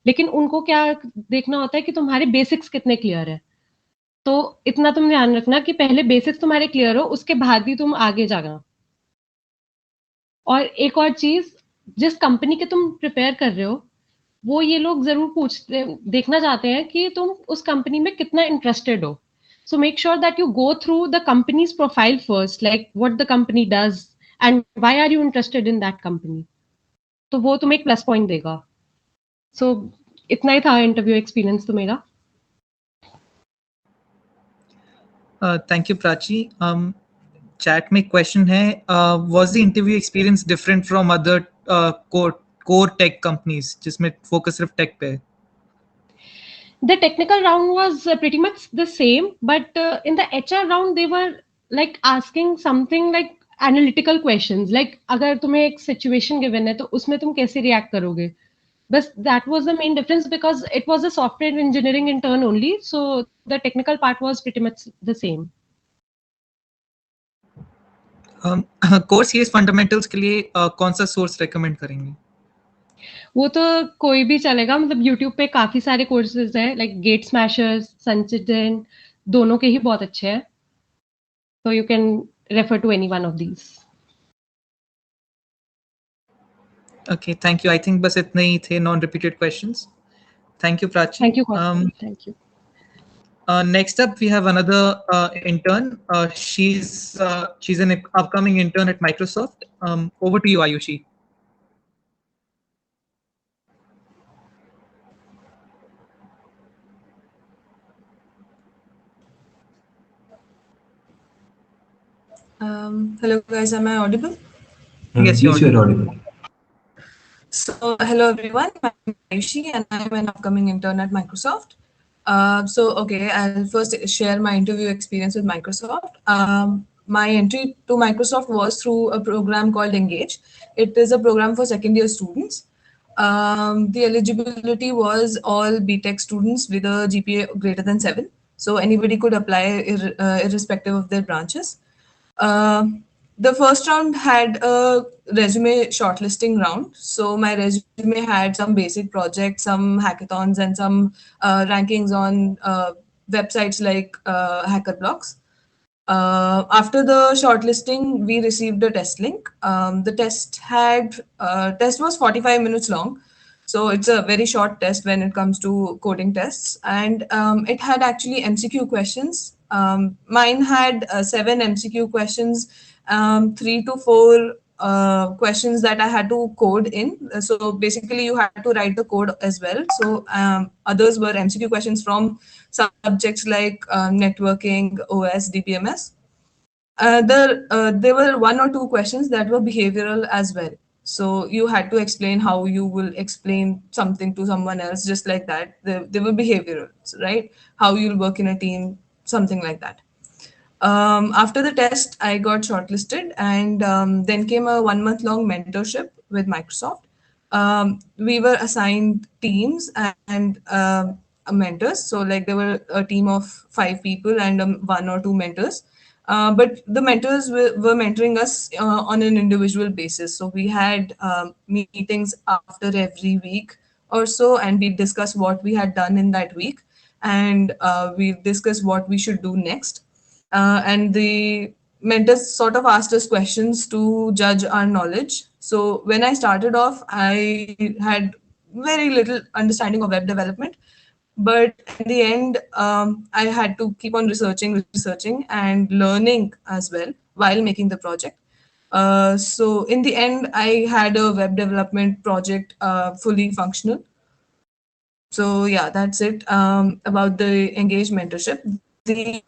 लेकिन उनको क्या देखना होता है कि तुम्हारे बेसिक्स कितने क्लियर है. तो इतना तुम ध्यान रखना कि पहले बेसिक्स तुम्हारे क्लियर हो, उसके बाद ही तुम आगे जाना. और एक और चीज, जिस कंपनी के तुम प्रिपेयर कर रहे हो, वो ये लोग जरूर देखना चाहते हैं कि तुम उस कंपनी में कितना इंटरेस्टेड हो. So make sure that you go through the company's profile first, like what the company does and why are you interested in that company. तो वो तुम्हें एक प्लस पॉइंट देगा. So इतना ही था इंटरव्यू एक्सपीरियंस तो मेरा.
Thank you, Prachi. Chat में क्वेश्चन है, was the interview experience different from other core tech companies जिसमें फोकस सिर्फ टेक पे है?
The technical round was pretty much the same, but in the HR round they were like asking something like analytical questions, like अगर तुम्हें एक situation given है तो उसमें तुम कैसे react करोगे. But that was the main difference because it was a software engineering intern only, so the technical part was pretty much the same.
Course series fundamentals के लिए कौन सा सोर्स रेकमेंड करेंगे?
वो तो कोई भी चलेगा. मतलब यूट्यूब पे काफी सारे कोर्सेज हैं, लाइक गेट स्मैशर्स, सनचिटन, दोनों के ही बहुत अच्छे हैं. तो you can refer to any one of these.
Okay, thank you. I think बस इतने ही थे non repeated questions. Thank you Prachi.
Thank you. Thank you.
Next up, we have another intern. She's an upcoming intern at Microsoft. Over to you, Ayushi.
Hello guys, am I audible?
Yes, you're
audible.
So hello everyone, I'm Ayushi and I'm an upcoming intern at Microsoft. Okay, I'll first share my interview experience with Microsoft. My entry to Microsoft was through a program called Engage. It is a program for second year students. The eligibility was all BTech students with a GPA greater than 7. So anybody could apply irrespective of their branches. The first round had a resume shortlisting round. So my resume had some basic projects, some hackathons, and some rankings on websites like HackerBlocks. After the shortlisting, we received a test link. The test was 45 minutes long, so it's a very short test when it comes to coding tests, and it had actually MCQ questions. Mine had 7 MCQ questions, 3 to 4 questions that I had to code in. So basically, you had to write the code as well. So others were MCQ questions from subjects like networking, OS, DBMS. There were 1 or 2 questions that were behavioral as well. So you had to explain how you will explain something to someone else, just like that. They were behavioral, right? How you'll work in a team, something like that. After the test, I got shortlisted, and then came a 1 month long mentorship with Microsoft. We were assigned teams and mentors. So, like, there were a team of 5 people and 1 or 2 mentors. But the mentors were mentoring us on an individual basis. So, we had meetings after every week or so, and we discussed what we had done in that week, and we discussed what we should do next. And the mentors sort of asked us questions to judge our knowledge. So when I started off, I had very little understanding of web development, but in the end, I had to keep on researching, and learning as well while making the project. So in the end, I had a web development project fully functional. So yeah, that's it about the engaged mentorship. The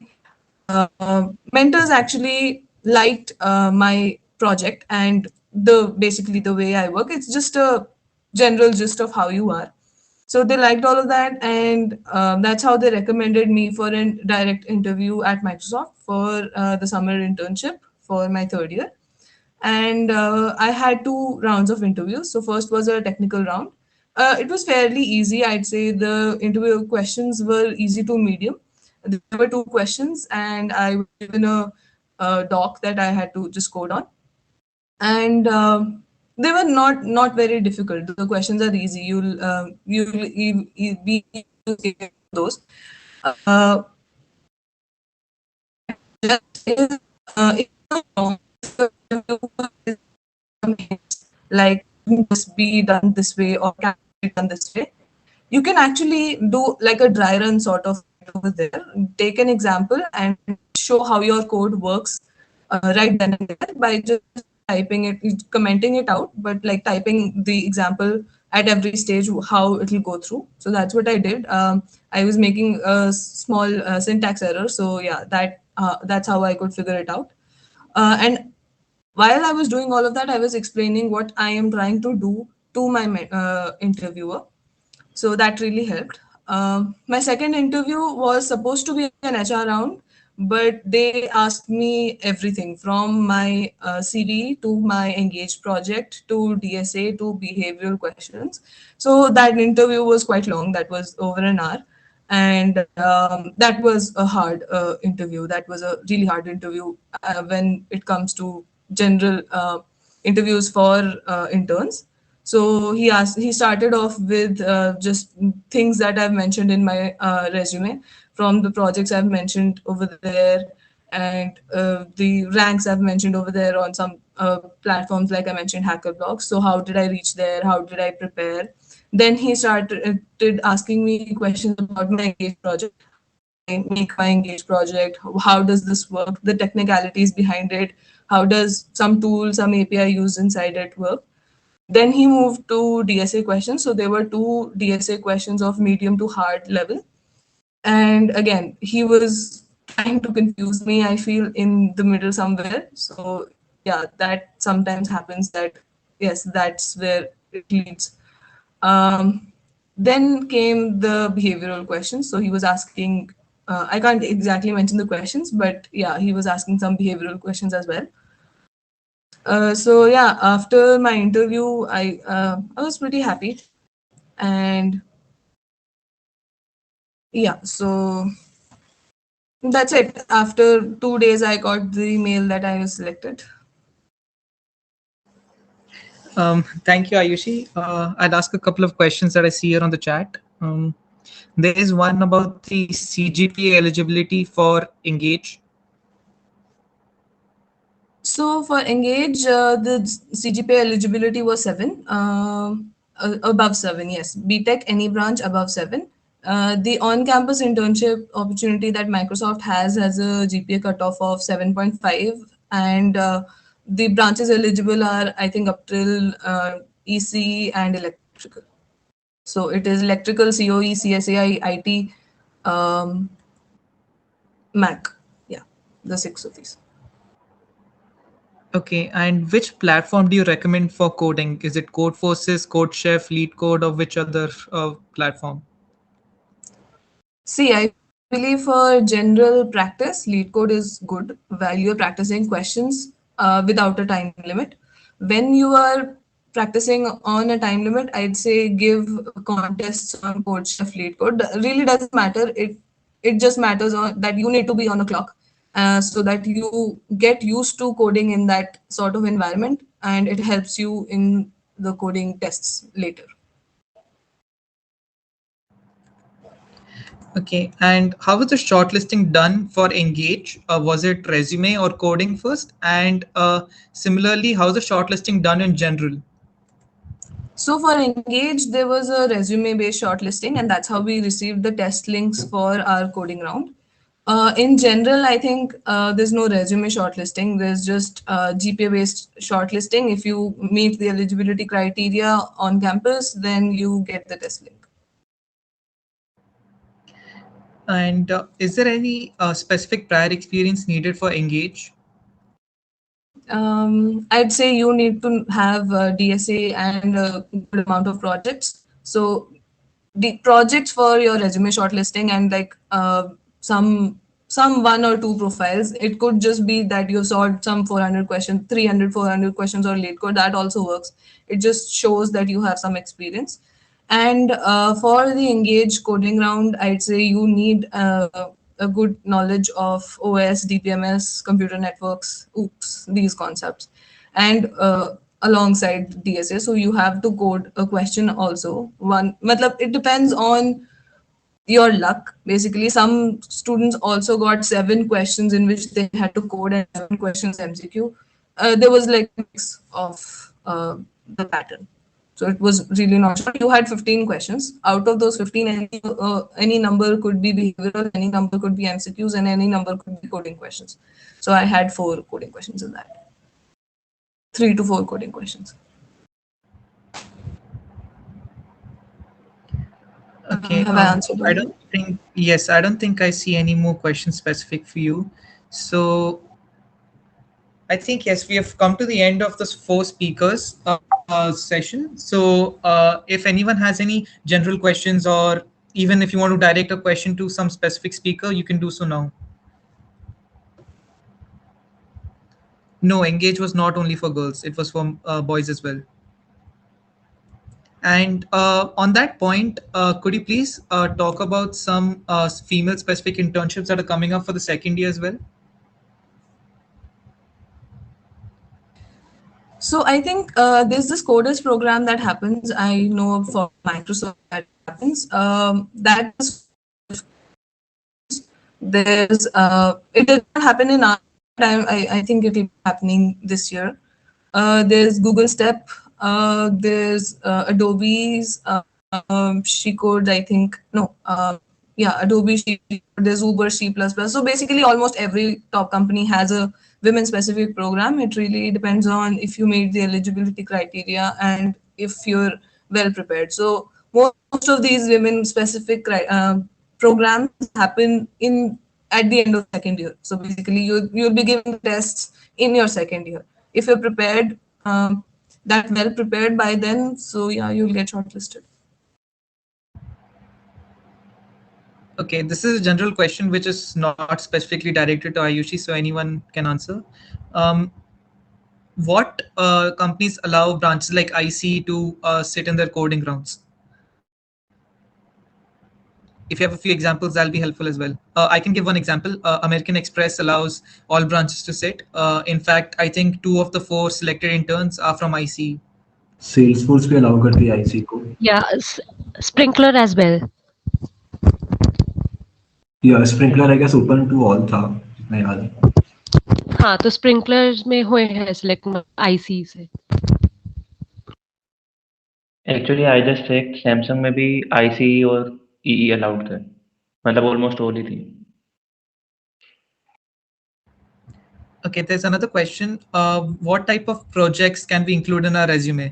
mentors actually liked my project and basically the way I work. It's just a general gist of how you are. So they liked all of that, and that's how they recommended me for a direct interview at Microsoft for the summer internship for my 3rd year. And I had 2 rounds of interviews. So first was a technical round. It was fairly easy, I'd say. The interview questions were easy to medium. There were 2 questions, and I was given a doc that I had to just code on. And they were not very difficult. The questions are easy. You'll be able to get those. Uh, just is if you know, like just be done this way or can be done this way, you can actually do like a dry run sort of over there. Take an example and show how your code works right then and there by just typing it, commenting it out, but like typing the example at every stage how it will go through. So that's what I did. I was making a small syntax error, so yeah, that's how I could figure it out. And while I was doing all of that, I was explaining what I am trying to do to my interviewer. So that really helped. My second interview was supposed to be an HR round, but they asked me everything from my CV to my engaged project to DSA to behavioral questions. So that interview was quite long. That was over an hour. And that was a hard interview. That was a really hard interview when it comes to general interviews for interns. So he started off with just things that I've mentioned in my resume, from the projects I've mentioned over there, and the ranks I've mentioned over there on some platforms, like I mentioned, HackerBlocks. So how did I reach there? How did I prepare? Then he started asking me questions about my Engage project. I make my Engage project? How does this work? The technicalities behind it? How does some tool, some API used inside it work? Then he moved to DSA questions. So there were 2 DSA questions of medium to hard level. And again, he was trying to confuse me, I feel, in the middle somewhere. So yeah, that sometimes happens. That yes, that's where it leads. Then came the behavioral questions. So he was asking, I can't exactly mention the questions, but yeah, he was asking some behavioral questions as well. So yeah, after my interview, I was pretty happy, and yeah, so that's it. After 2 days, I got the mail that I was selected.
Thank you, Ayushi. I'd ask a couple of questions that I see here on the chat. There is one about the CGPA eligibility for Engage.
So for Engage, the CGPA eligibility was 7, above 7, yes. BTech, any branch above 7. The on-campus internship opportunity that Microsoft has a GPA cutoff of 7.5, and the branches eligible are, I think, up till EC and electrical. So it is electrical, COE, CSAI, IT, Mac. Yeah, the 6 of these.
Okay, and which platform do you recommend for coding? Is it Codeforces, CodeChef, LeetCode, or which other platform?
See, I believe for general practice, LeetCode is good while you're practicing questions without a time limit. When you are practicing on a time limit, I'd say give contests on CodeChef, LeetCode. Really doesn't matter. It just matters that you need to be on a clock so that you get used to coding in that sort of environment, and it helps you in the coding tests later.
Okay, and how was the shortlisting done for Engage? Was it resume or coding first? And similarly, how's the shortlisting done in general?
So for Engage, there was a resume-based shortlisting, and that's how we received the test links for our coding round. In general, I think there's no resume shortlisting. There's just GPA-based shortlisting. If you meet the eligibility criteria on campus, then you get the test link.
And is there any specific prior experience needed for Engage?
I'd say you need to have DSA and a good amount of projects. So the projects for your resume shortlisting and like some 1 or 2 profiles. It could just be that you solved some 400 questions, 300, 400 questions or LeetCode. That also works. It just shows that you have some experience. And for the Engage coding round, I'd say you need a good knowledge of OS, DPMS, computer networks, these concepts, and alongside DSA. So you have to code a question also. It depends on your luck. Basically, some students also got 7 questions in which they had to code and 7 questions MCQ. There was like a mix of the pattern. So it was really not sure. You had 15 questions. Out of those 15, any number could be behavioral, any number could be MCQs, and any number could be coding questions. So I had 4 coding questions in that. 3 to 4 coding questions.
Okay,
have I answered?
I don't think I see any more questions specific for you. So I think, yes, we have come to the end of this 4 speakers session. So if anyone has any general questions, or even if you want to direct a question to some specific speaker, you can do so now. No, Engage was not only for girls, it was for boys as well. And on that point, could you please talk about some female specific internships that are coming up for the second year as well?
So I think there's this coders program that happens. I know for Microsoft that happens. That is, there's it did not happen in our time. I think it will be happening this year. There's Google Step. There's Adobe's She Code. I think no. Yeah, Adobe She. There's Uber C++. So basically, almost every top company has a women-specific program. It really depends on if you meet the eligibility criteria and if you're well prepared. So most of these women-specific programs happen at the end of second year. So basically, you'll be giving tests in your second year. If you're prepared, that well prepared by then, so yeah, you'll get shortlisted.
Okay, this is a general question which is not specifically directed to Ayushi, so anyone can answer. What companies allow branches like IC to sit in their coding rounds? If you have a few examples, that'll be helpful as well. I can give one example. American Express allows all branches to sit. In fact, I think 2 of the 4 selected interns are from IC.
Salesforce भी allow करती है IC को,
Yeah, Sprinkler as well.
या Sprinkler I guess open to all था जितना याद है।
हाँ, तो स्प्रिंकलर में हुए हैं सिलेक्ट आईसी से।
Actually I just check, Samsung में भी आईसी और ईई अलाउड थे, मतलब ऑलमोस्ट ऑल ही थी।
Okay, there's another question. What type of projects can we include in our resume?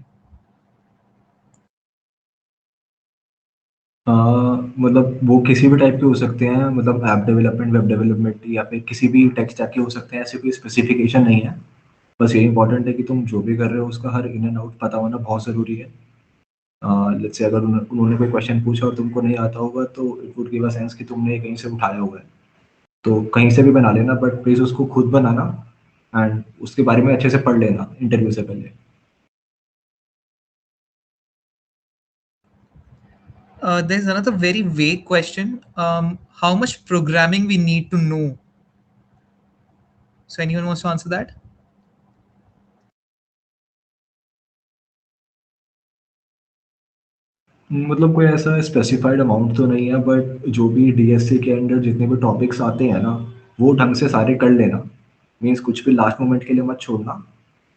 मतलब वो किसी भी टाइप के हो सकते हैं, मतलब ऐप डेवलपमेंट, वेब डेवलपमेंट, या फिर किसी भी टेक स्टैक के हो सकते हैं, ऐसे कोई स्पेसिफिकेशन नहीं है। बस ये इंपॉर्टेंट है कि तुम जो भी कर रहे हो उसका हर इन एंड आउट पता होना बहुत ज़रूरी है। लेट्स से अगर उन्होंने कोई क्वेश्चन पूछा और तुमको नहीं आता होगा तो it would give a sense कि तुमने कहीं से उठाया हुआ है, तो कहीं से भी बना लेना, बट प्लीज़ उसको खुद बनाना एंड उसके बारे में अच्छे से पढ़ लेना इंटरव्यू से पहले।
There's another very vague question. How much programming we need to know? So anyone wants to answer that?
मतलब कोई ऐसा स्पेसिफाइड अमाउंट तो नहीं है, बट जो भी डीएससी के अंदर जितने भी टॉपिक्स आते हैं ना, वो ढंग से सारे कर लेना। मीन्स कुछ भी लास्ट मोमेंट के लिए मत छोड़ना।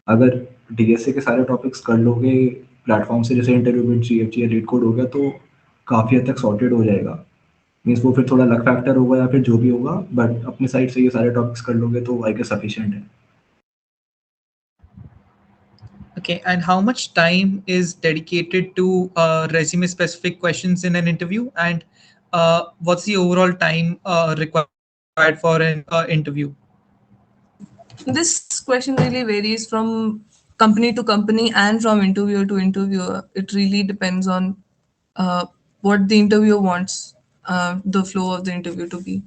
अगर डीएससी के सारे टॉपिक्स कर लोगे प्लेटफॉर्म से, जैसे इंटरव्यू बिट, जीएफजी या लीड कोड हो गया, तो काफ़ी हद तक सॉर्टेड हो जाएगा। मीन्स वो फिर थोड़ा लक फैक्टर होगा या फिर जो भी होगा, बट अपनी साइड से ये सारे टॉपिक्स कर लोगे तो आई गेस सफिशिएंट है।
Okay, and how much time is dedicated to resume specific questions in an interview? And what's the overall time required for an interview?
This question really varies from company to company and from interviewer to interviewer. It really depends on what the interviewer wants the flow of the interview to be.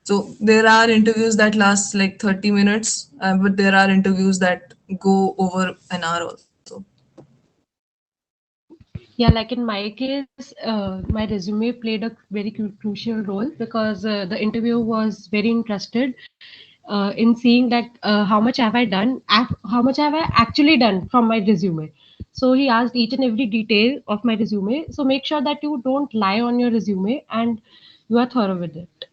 So there are interviews that last like 30 minutes, but there are interviews that go over an hour also.
Yeah, like in my case, my resume played a very crucial role because the interviewer was very interested in seeing that how much have I done, how much have I actually done from my resume. So he asked each and every detail of my resume. So make sure that you don't lie on your resume and you are thorough with it.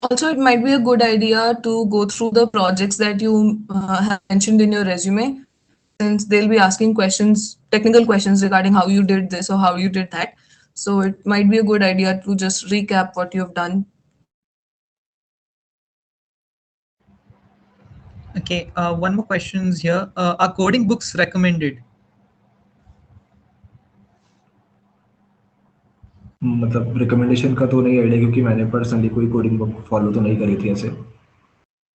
Also, it might be a good idea to go through the projects that you have mentioned in your resume, since they'll be asking questions, technical questions regarding how you did this or how you did that. So it might be a good idea to just recap what you've done.
Okay, one more questions here. Are coding books recommended?
मतलब recommendation का तो नहीं idea, क्योंकि मैंने personally कोई coding book follow तो नहीं करी थी ऐसे।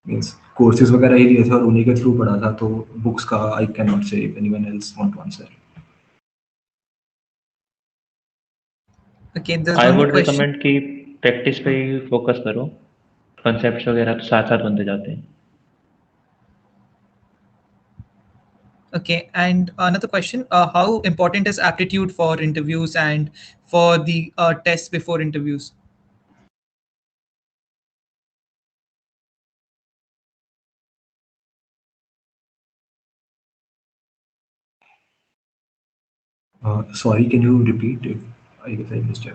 मीन्स कोर्सेज वगैरह ही लिए थे और उन्हीं के थ्रू पढ़ा था, तो बुक्स का I can not say if anyone else want to answer.
Okay, there's
I
one more
would
question.
Recommend कि प्रैक्टिस पे ही फोकस करो, कॉन्सेप्ट्स वगैरह तो साथ साथ बनते जाते हैं।
Okay, and another question: how important is aptitude for interviews and for the tests before interviews?
Sorry, can you repeat if I guess I missed it?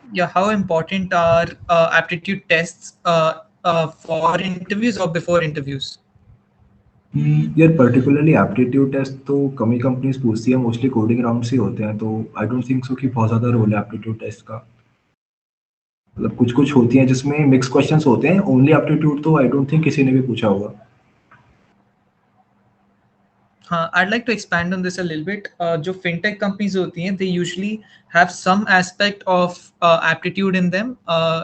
Yeah, how important are aptitude tests for interviews or before interviews?
यार particularly aptitude test तो कम ही companies पूछती है, mostly coding round से होते हैं, तो I don't think so कि बहुत ज़्यादा रोल है एप्टीट्यूड टेस्ट का। मतलब कुछ कुछ होती हैं जिसमें मिक्स क्वेश्चंस होते हैं, ओनली एप्टीट्यूड तो आई डोंट थिंक किसी ने भी पूछा होगा।
I'd like to expand on this a little bit. जो fintech companies होती हैं, they usually have some aspect of aptitude in them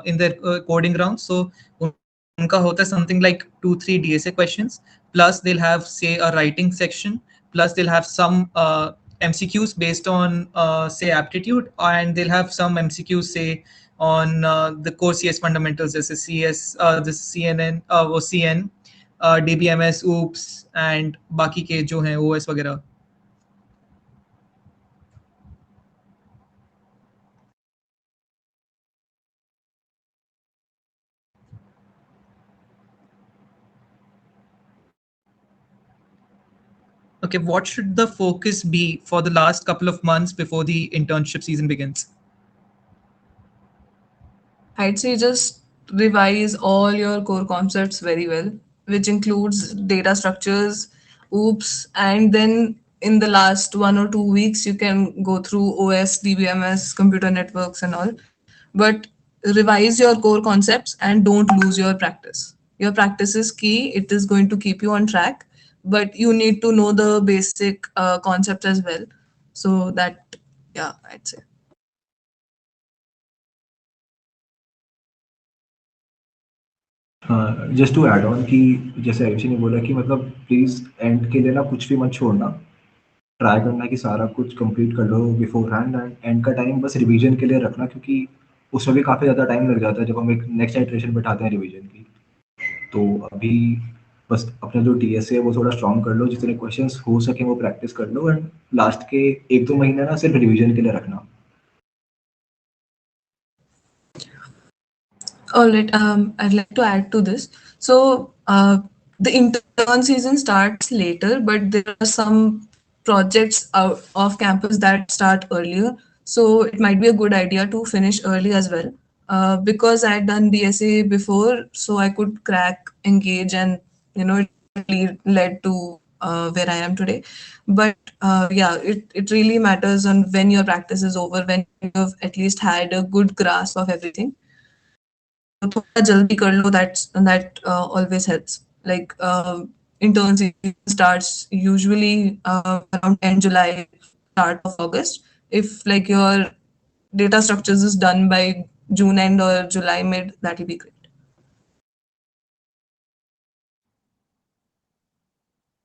in their coding round. So उनका होता है something like 2-3 DSA questions. Plus they'll have say a writing section. Plus they'll have some MCQs based on say aptitude, and they'll have some MCQs say on the core CS fundamentals, जैसे CS, this CNN, वो CN, DBMS, oops, and बाकी के जो हैं OS वगैरह. Okay, what should the focus be for the last couple of months before the internship season begins?
I'd say just revise all your core concepts very well, which includes data structures, OOPS, and then in the last 1 or 2 weeks, you can go through OS, DBMS, computer networks, and all. But revise your core concepts and don't lose your practice. Your practice is key, it is going to keep you on track, but you need to know the basic concepts as well. So that, yeah, I'd say.
Just to add on कि जैसे आयुषी ने बोला कि मतलब please and के लिए ना कुछ भी मत छोड़ना, ट्राई करना कि सारा कुछ कंप्लीट कर लो बिफोर हैंड, एंड एंड का टाइम बस रिवीजन के लिए रखना, क्योंकि उसमें भी काफ़ी ज़्यादा टाइम लग जाता है जब हम एक नेक्स्ट इटरेशन बैठाते हैं रिवीजन की। तो अभी बस अपना जो DSA है वो थोड़ा स्ट्रॉन्ग कर लो, जितने क्वेश्चंस हो सके वो प्रैक्टिस कर लो, एंड लास्ट के 1-2 महीने ना सिर्फ रिवीजन के लिए रखना।
All right, I'd like to add to this. So the intern season starts later, but there are some projects out of campus that start earlier. So it might be a good idea to finish early as well. Because I had done BSA before, so I could crack Engage, and it really led to where I am today. But yeah, it really matters on when your practice is over, when you've at least had a good grasp of everything. थोड़ा जल्दी कर लो, that always helps. Like intern season starts usually around end July, start of August. If like your data structures is done by June end or July mid, that will be great.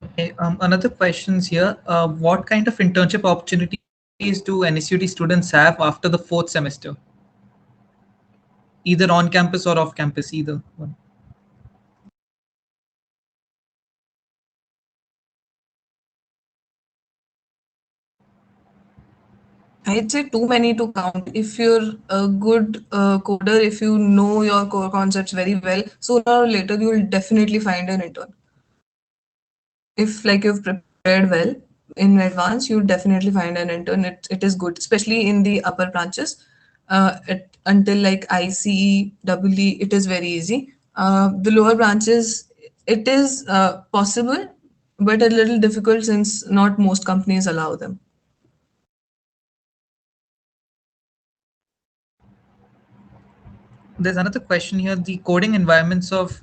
Okay, another questions here. What kind of internship opportunities do NSUT students have after the 4th semester? Either on campus or off campus, either one.
I'd say too many to count. If you're a good coder, if you know your core concepts very well, sooner or later you'll definitely find an intern. If like you've prepared well in advance, you'll definitely find an intern. It is good, especially in the upper branches. Until like ICE, EE, it is very easy. The lower branches, it is possible, but a little difficult since not most companies allow them.
There's another question here. The coding environments of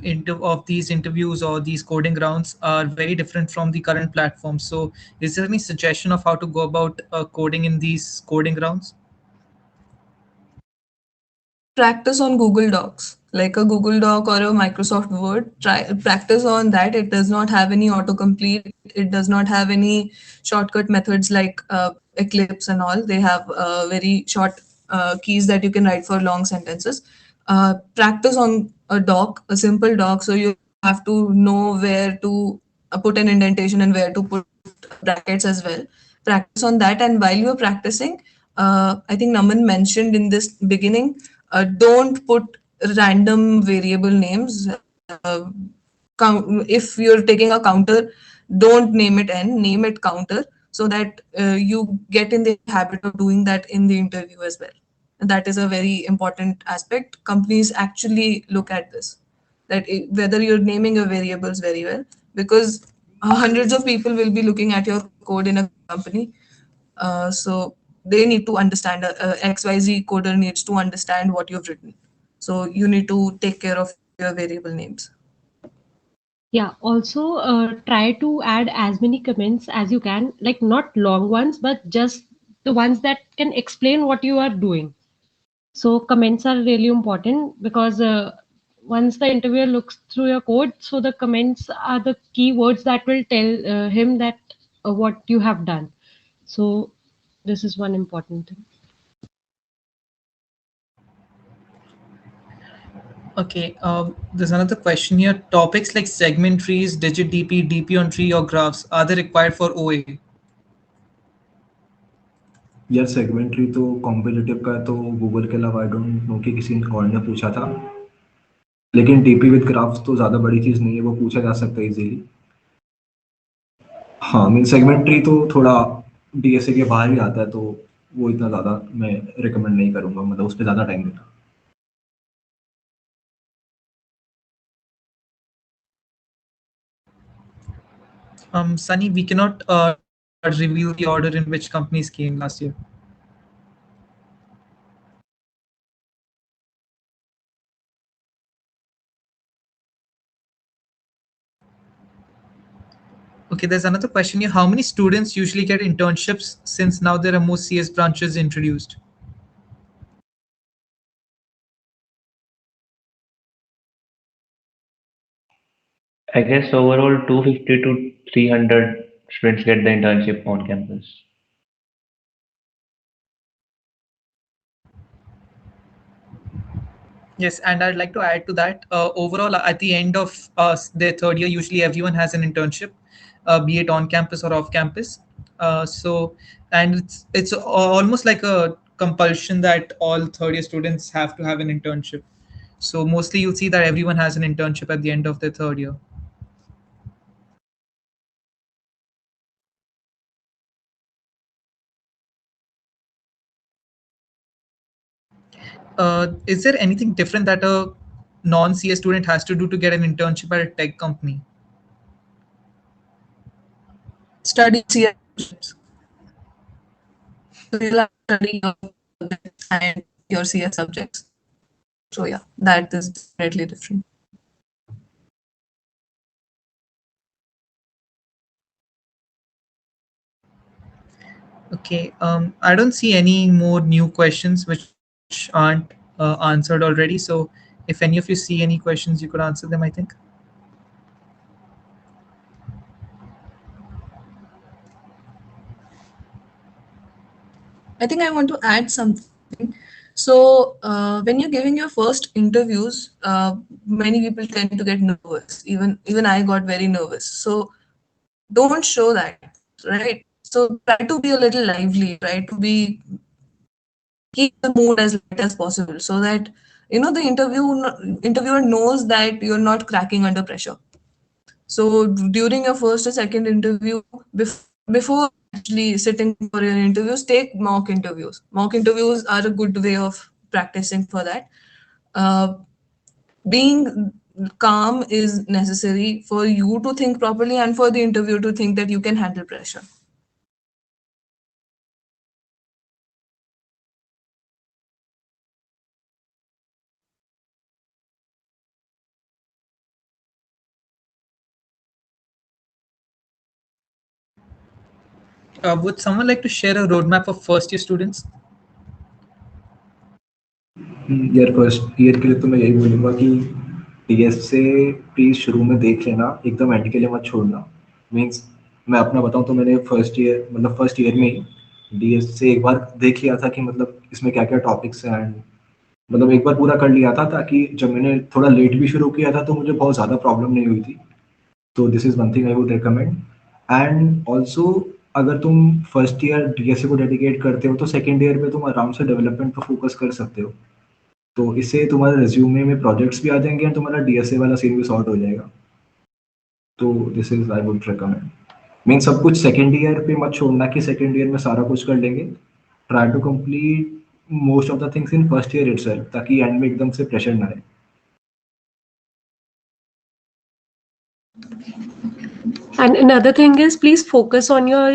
these interviews or these coding rounds are very different from the current platform. So is there any suggestion of how to go about coding in these coding rounds?
Practice on Google Docs, like a Google Doc or a Microsoft Word. Practice on that. It does not have any autocomplete. It does not have any shortcut methods like Eclipse and all. They have very short keys that you can write for long sentences. Practice on a doc, a simple doc. So you have to know where to put an indentation and where to put brackets as well. Practice on that, and while you're practicing, I think Naman mentioned in this beginning, don't put random variable names. If you're taking a counter, don't name it n, name it counter, so that you get in the habit of doing that in the interview as well. And that is a very important aspect. Companies actually look at this, that whether you're naming your variables very well, because hundreds of people will be looking at your code in a company. So they need to understand, XYZ coder needs to understand what you've written. So you need to take care of your variable names.
Yeah, also try to add as many comments as you can, like not long ones, but just the ones that can explain what you are doing. So comments are really important because once the interviewer looks through your code, so the comments are the key words that will tell him that what you have done. So this is one important thing.
Okay, there's another question here. Topics like segment trees, digit DP, DP on tree or graphs, are they required for OA?
यार segment tree तो competitive का है, तो Google के अलावा I don't know कि किसी और ने पूछा था, लेकिन डीपी विद ग्राफ्स तो ज़्यादा बड़ी चीज़ नहीं है, वो पूछा जा सकता है इजीली। हाँ मीन सेगमेंट्री तो थोड़ा डीएसए के बाहर ही आता है, तो वो इतना ज़्यादा मैं रिकमेंड नहीं करूँगा, मतलब उस पर ज़्यादा टाइम देना।
Sunny, we cannot reveal the order in which companies came last year. Okay, there's another question here. How many students usually get internships since now there are more CS branches introduced?
I guess overall 250 to 300 students get the internship on campus.
Yes, and I'd like to add to that. Overall, at the end of their third year, usually everyone has an internship, be it on campus or off campus. And it's almost like a compulsion that all third year students have to have an internship. So mostly you'll see that everyone has an internship at the end of their third year. Is there anything different that a non-CS student has to do to get an internship at a tech company?
Study CS subjects. So you'll have to study your subjects and your CS subjects. So yeah, that is definitely different.
Okay, I don't see any more new questions which aren't answered already. So if any of you see any questions, you could answer them, I think.
I think I want to add something. So when you're giving your first interviews, many people tend to get nervous. Even I got very nervous. So don't show that, right? So try to be a little lively. Try to be keep the mood as light as possible, so that the interviewer knows that you're not cracking under pressure. So during your first or second interview, before actually sitting for your interviews, take mock interviews. Mock interviews are a good way of practicing for that. Uh, Being calm is necessary for you to think properly and for the interview to think that you can handle pressure.
Would someone like to share a roadmap for first year students?
यार first year के लिए तो मैं यही बोलूँगा कि DS से please शुरू में देख लेना, एकदम एंड के लिए मत छोड़ना। मीन्स मैं अपना बताऊँ तो मैंने फर्स्ट ईयर में ही डीएस से एक बार देख लिया था कि मतलब इसमें क्या क्या टॉपिक्स हैं, एंड मतलब एक बार पूरा कर लिया था, ताकि जब मैंने थोड़ा लेट भी शुरू किया था तो मुझे बहुत ज़्यादा प्रॉब्लम नहीं हुई थी। तो this is one thing I would recommend. And also अगर तुम फर्स्ट ईयर डीएसए को डेडिकेट करते हो तो सेकेंड ईयर में तुम आराम से डेवलपमेंट पर फोकस कर सकते हो। तो इससे तुम्हारे रिज्यूमे में प्रोजेक्ट्स भी आ जाएंगे और तुम्हारा डीएसए वाला सीन भी सॉर्ट हो जाएगा। तो this is I would recommend. Mean सब कुछ सेकेंड ईयर पे मत छोड़ना कि सेकेंड ईयर में सारा कुछ कर लेंगे। Try to complete most of the things in first year itself, ताकि एंड में एकदम से प्रेशर ना आए।
And another thing is, please focus on your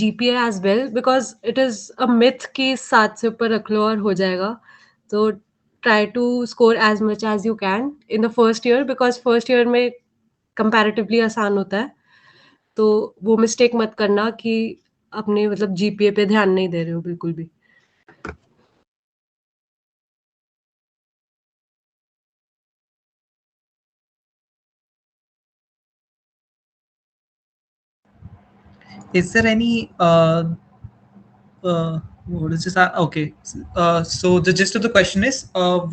GPA as well, because it is a myth कि 7 से ऊपर रख लो और हो जाएगा. So try to score as much as you can in the first year, because first year में comparatively आसान होता है. तो वो mistake मत करना कि अपने मतलब GPA पे ध्यान नहीं दे रहे हो बिल्कुल भी.
Is there any what is this? Okay. So the gist of the question is,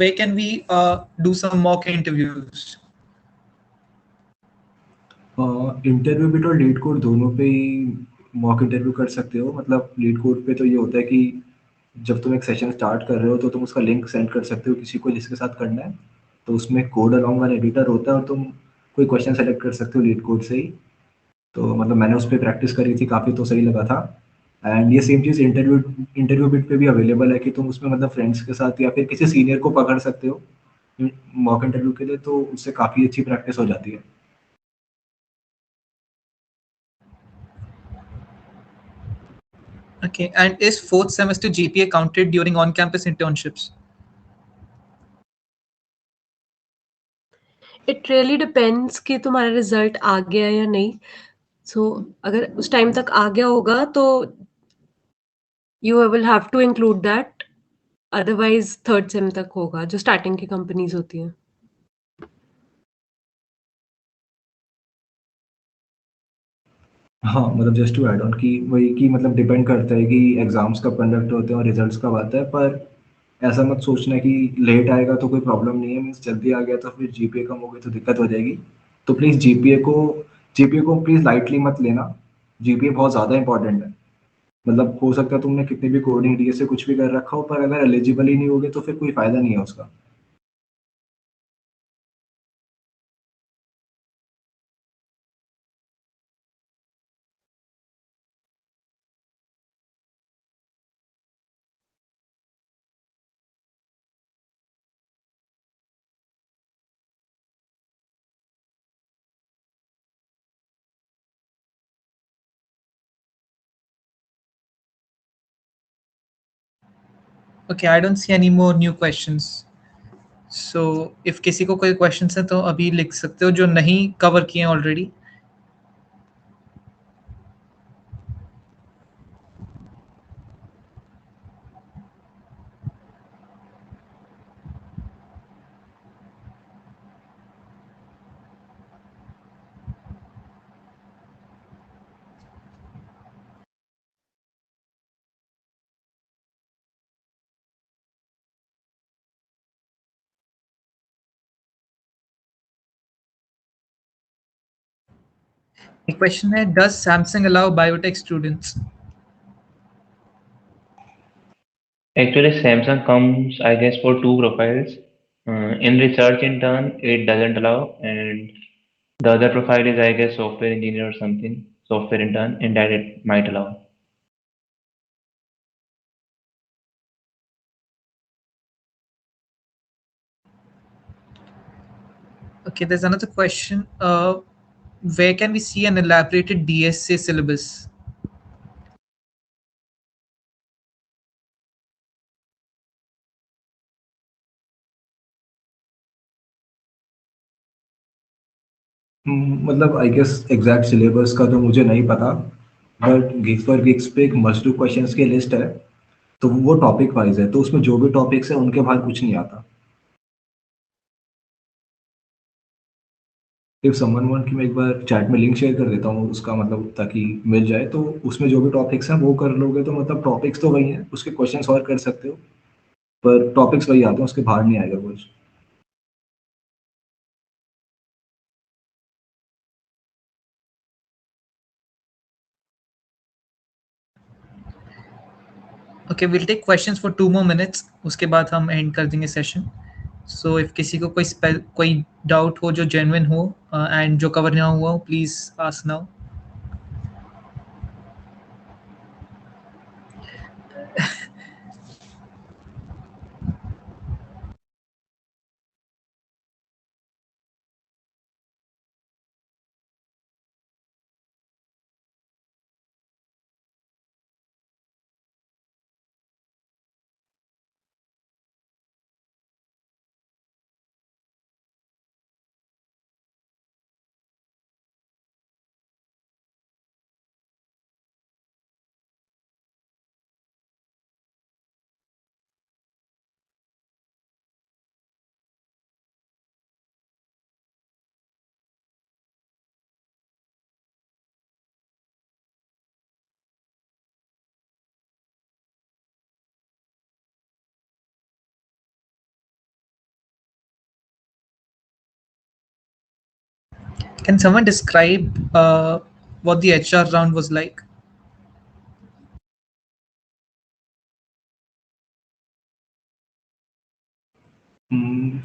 where can we do some mock interviews?
Interview bit और लीड कोड दोनों पे ही मॉक इंटरव्यू कर सकते हो। मतलब लीड कोड पे तो ये होता है कि जब तुम एक सेशन स्टार्ट कर रहे हो तो तुम उसका लिंक सेंड कर सकते हो किसी को जिसके साथ करना है। तो उसमें कोड अलॉन्ग वाला एडिटर होता है और तुम कोई क्वेश्चन सेलेक्ट कर सकते हो लीड कोड से ही। तो मतलब मैंने उस पर प्रैक्टिस करी थी काफ़ी, तो सही लगा था। एंड ये सेम चीज़ इंटरव्यू बिट पे भी अवेलेबल है कि तुम उसमें मतलब फ्रेंड्स के साथ या फिर किसी सीनियर को पकड़ सकते हो मॉक इंटरव्यू के लिए, तो उससे काफ़ी अच्छी प्रैक्टिस हो जाती है।
Okay, and is fourth semester GPA counted during on-campus internships?
It really depends कि तुम्हारा रिजल्ट आ गया या नहीं। सो अगर उस टाइम तक आ गया होगा तो you will have to include that, otherwise third sem तक होगा, जो स्टार्टिंग की कंपनीज होती हैं।
हाँ, मतलब जस्ट टू ऐड ऑन कि वही कि मतलब डिपेंड करता है कि एग्जाम्स कब कंडक्ट होते हैं और रिजल्ट्स कब आता है, पर ऐसा मत सोचना कि लेट आएगा तो कोई प्रॉब्लम नहीं है, मीन्स जल्दी आ गया तो फिर जीपीए कम हो गई तो दिक्कत हो जाएगी। तो प्लीज़ जीपीए को प्लीज़ लाइटली मत लेना। जीपीए बहुत ज़्यादा इंपॉर्टेंट है। मतलब हो सकता है तुमने कितनी भी कोडिंग डीए से कुछ भी कर रखा हो, पर अगर एलिजिबल ही नहीं होगे तो फिर कोई फ़ायदा नहीं है उसका।
Okay, I don't see any more new questions. So if किसी को कोई questions है तो अभी लिख सकते हो जो नहीं cover किए हैं already. The question है, does Samsung allow biotech students?
Actually, Samsung comes, I guess, for two profiles. In research intern, it doesn't allow, and the other profile is, I guess, software engineer or something, software intern, and that it might allow.
Okay, there's another question. Where can we see an elaborated DSA syllabus?
मतलब I guess exact syllabus का तो मुझे नहीं पता, but gigs for gigs पे एक must do questions की list है, तो वो टॉपिक वाइज है, तो उसमें जो भी टॉपिक्स है उनके बाहर कुछ नहीं आता। इफ समवन वांट कि मैं एक बार चैट में लिंक शेयर कर देता हूँ उसका, मतलब ताकि मिल जाए, तो उसमें जो भी टॉपिक्स हैं वो कर लोगे तो मतलब टॉपिक्स तो वही हैं, उसके क्वेश्चंस और कर सकते हो, पर टॉपिक्स वही आते हैं, उसके बाहर नहीं आएगा कुछ।
Okay, we'll take questions for 2 more minutes. उसके बाद हम end कर देंगे session. So if किसी को कोई doubt हो जो genuine हो and जो cover ना हुआ हो, please ask now. Can someone describe what the HR round was like?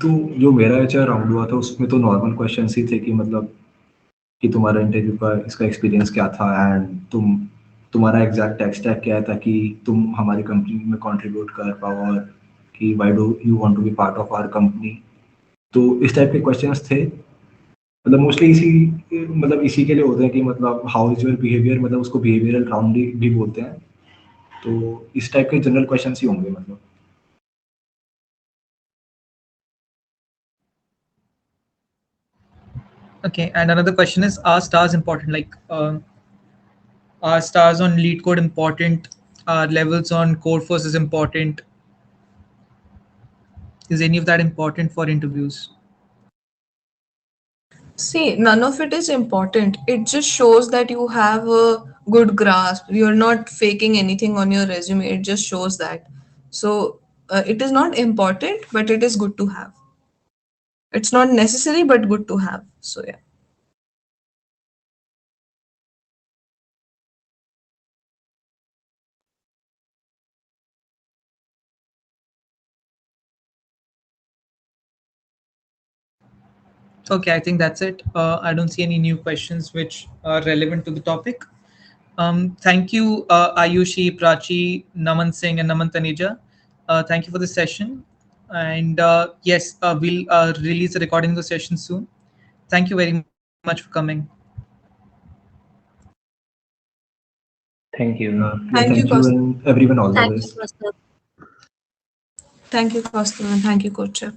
तो जो मेरा एचआर राउंड हुआ था उसमें तो नॉर्मल क्वेश्चंस ही थे कि मतलब कि तुम्हारा इंटरव्यू का इसका एक्सपीरियंस क्या था एंड तुम्हारा एग्जैक्ट टेक स्टैक क्या है, ताकि तुम हमारी कंपनी में कंट्रीब्यूट कर पाओ, और कि why do you want to be part of our company. तो इस टाइप के क्वेश्चंस थे, मतलब मोस्टली इसी के लिए होते हैं कि मतलब हाउ इज योर बिहेवियर, मतलब उसको बिहेवियरल राउंड भी बोलते हैं। तो इस टाइप के जनरल क्वेश्चंस ही होंगे मतलब।
Okay, and another question is, are stars important? Like, are stars on lead code important? Are levels on Codeforce is important? Is any of that important for interviews?
See, none of it is important. It just shows that you have a good grasp. You're not faking anything on your resume. It just shows that. So it is not important, but it is good to have. It's not necessary, but good to have. So yeah.
Okay, I think that's it. I don't see any new questions which are relevant to the topic. Thank you, Ayushi, Prachi, Naman Singh, and Naman Taneja. Thank you for the session. And yes, we'll release the recording of the session soon. Thank you very much for coming.
Thank you.
Thank you,
Thank you, and everyone, all the
Thank you,
best.
Kaustubh.
Thank you, Kaustubh, and thank you, Coach Chef.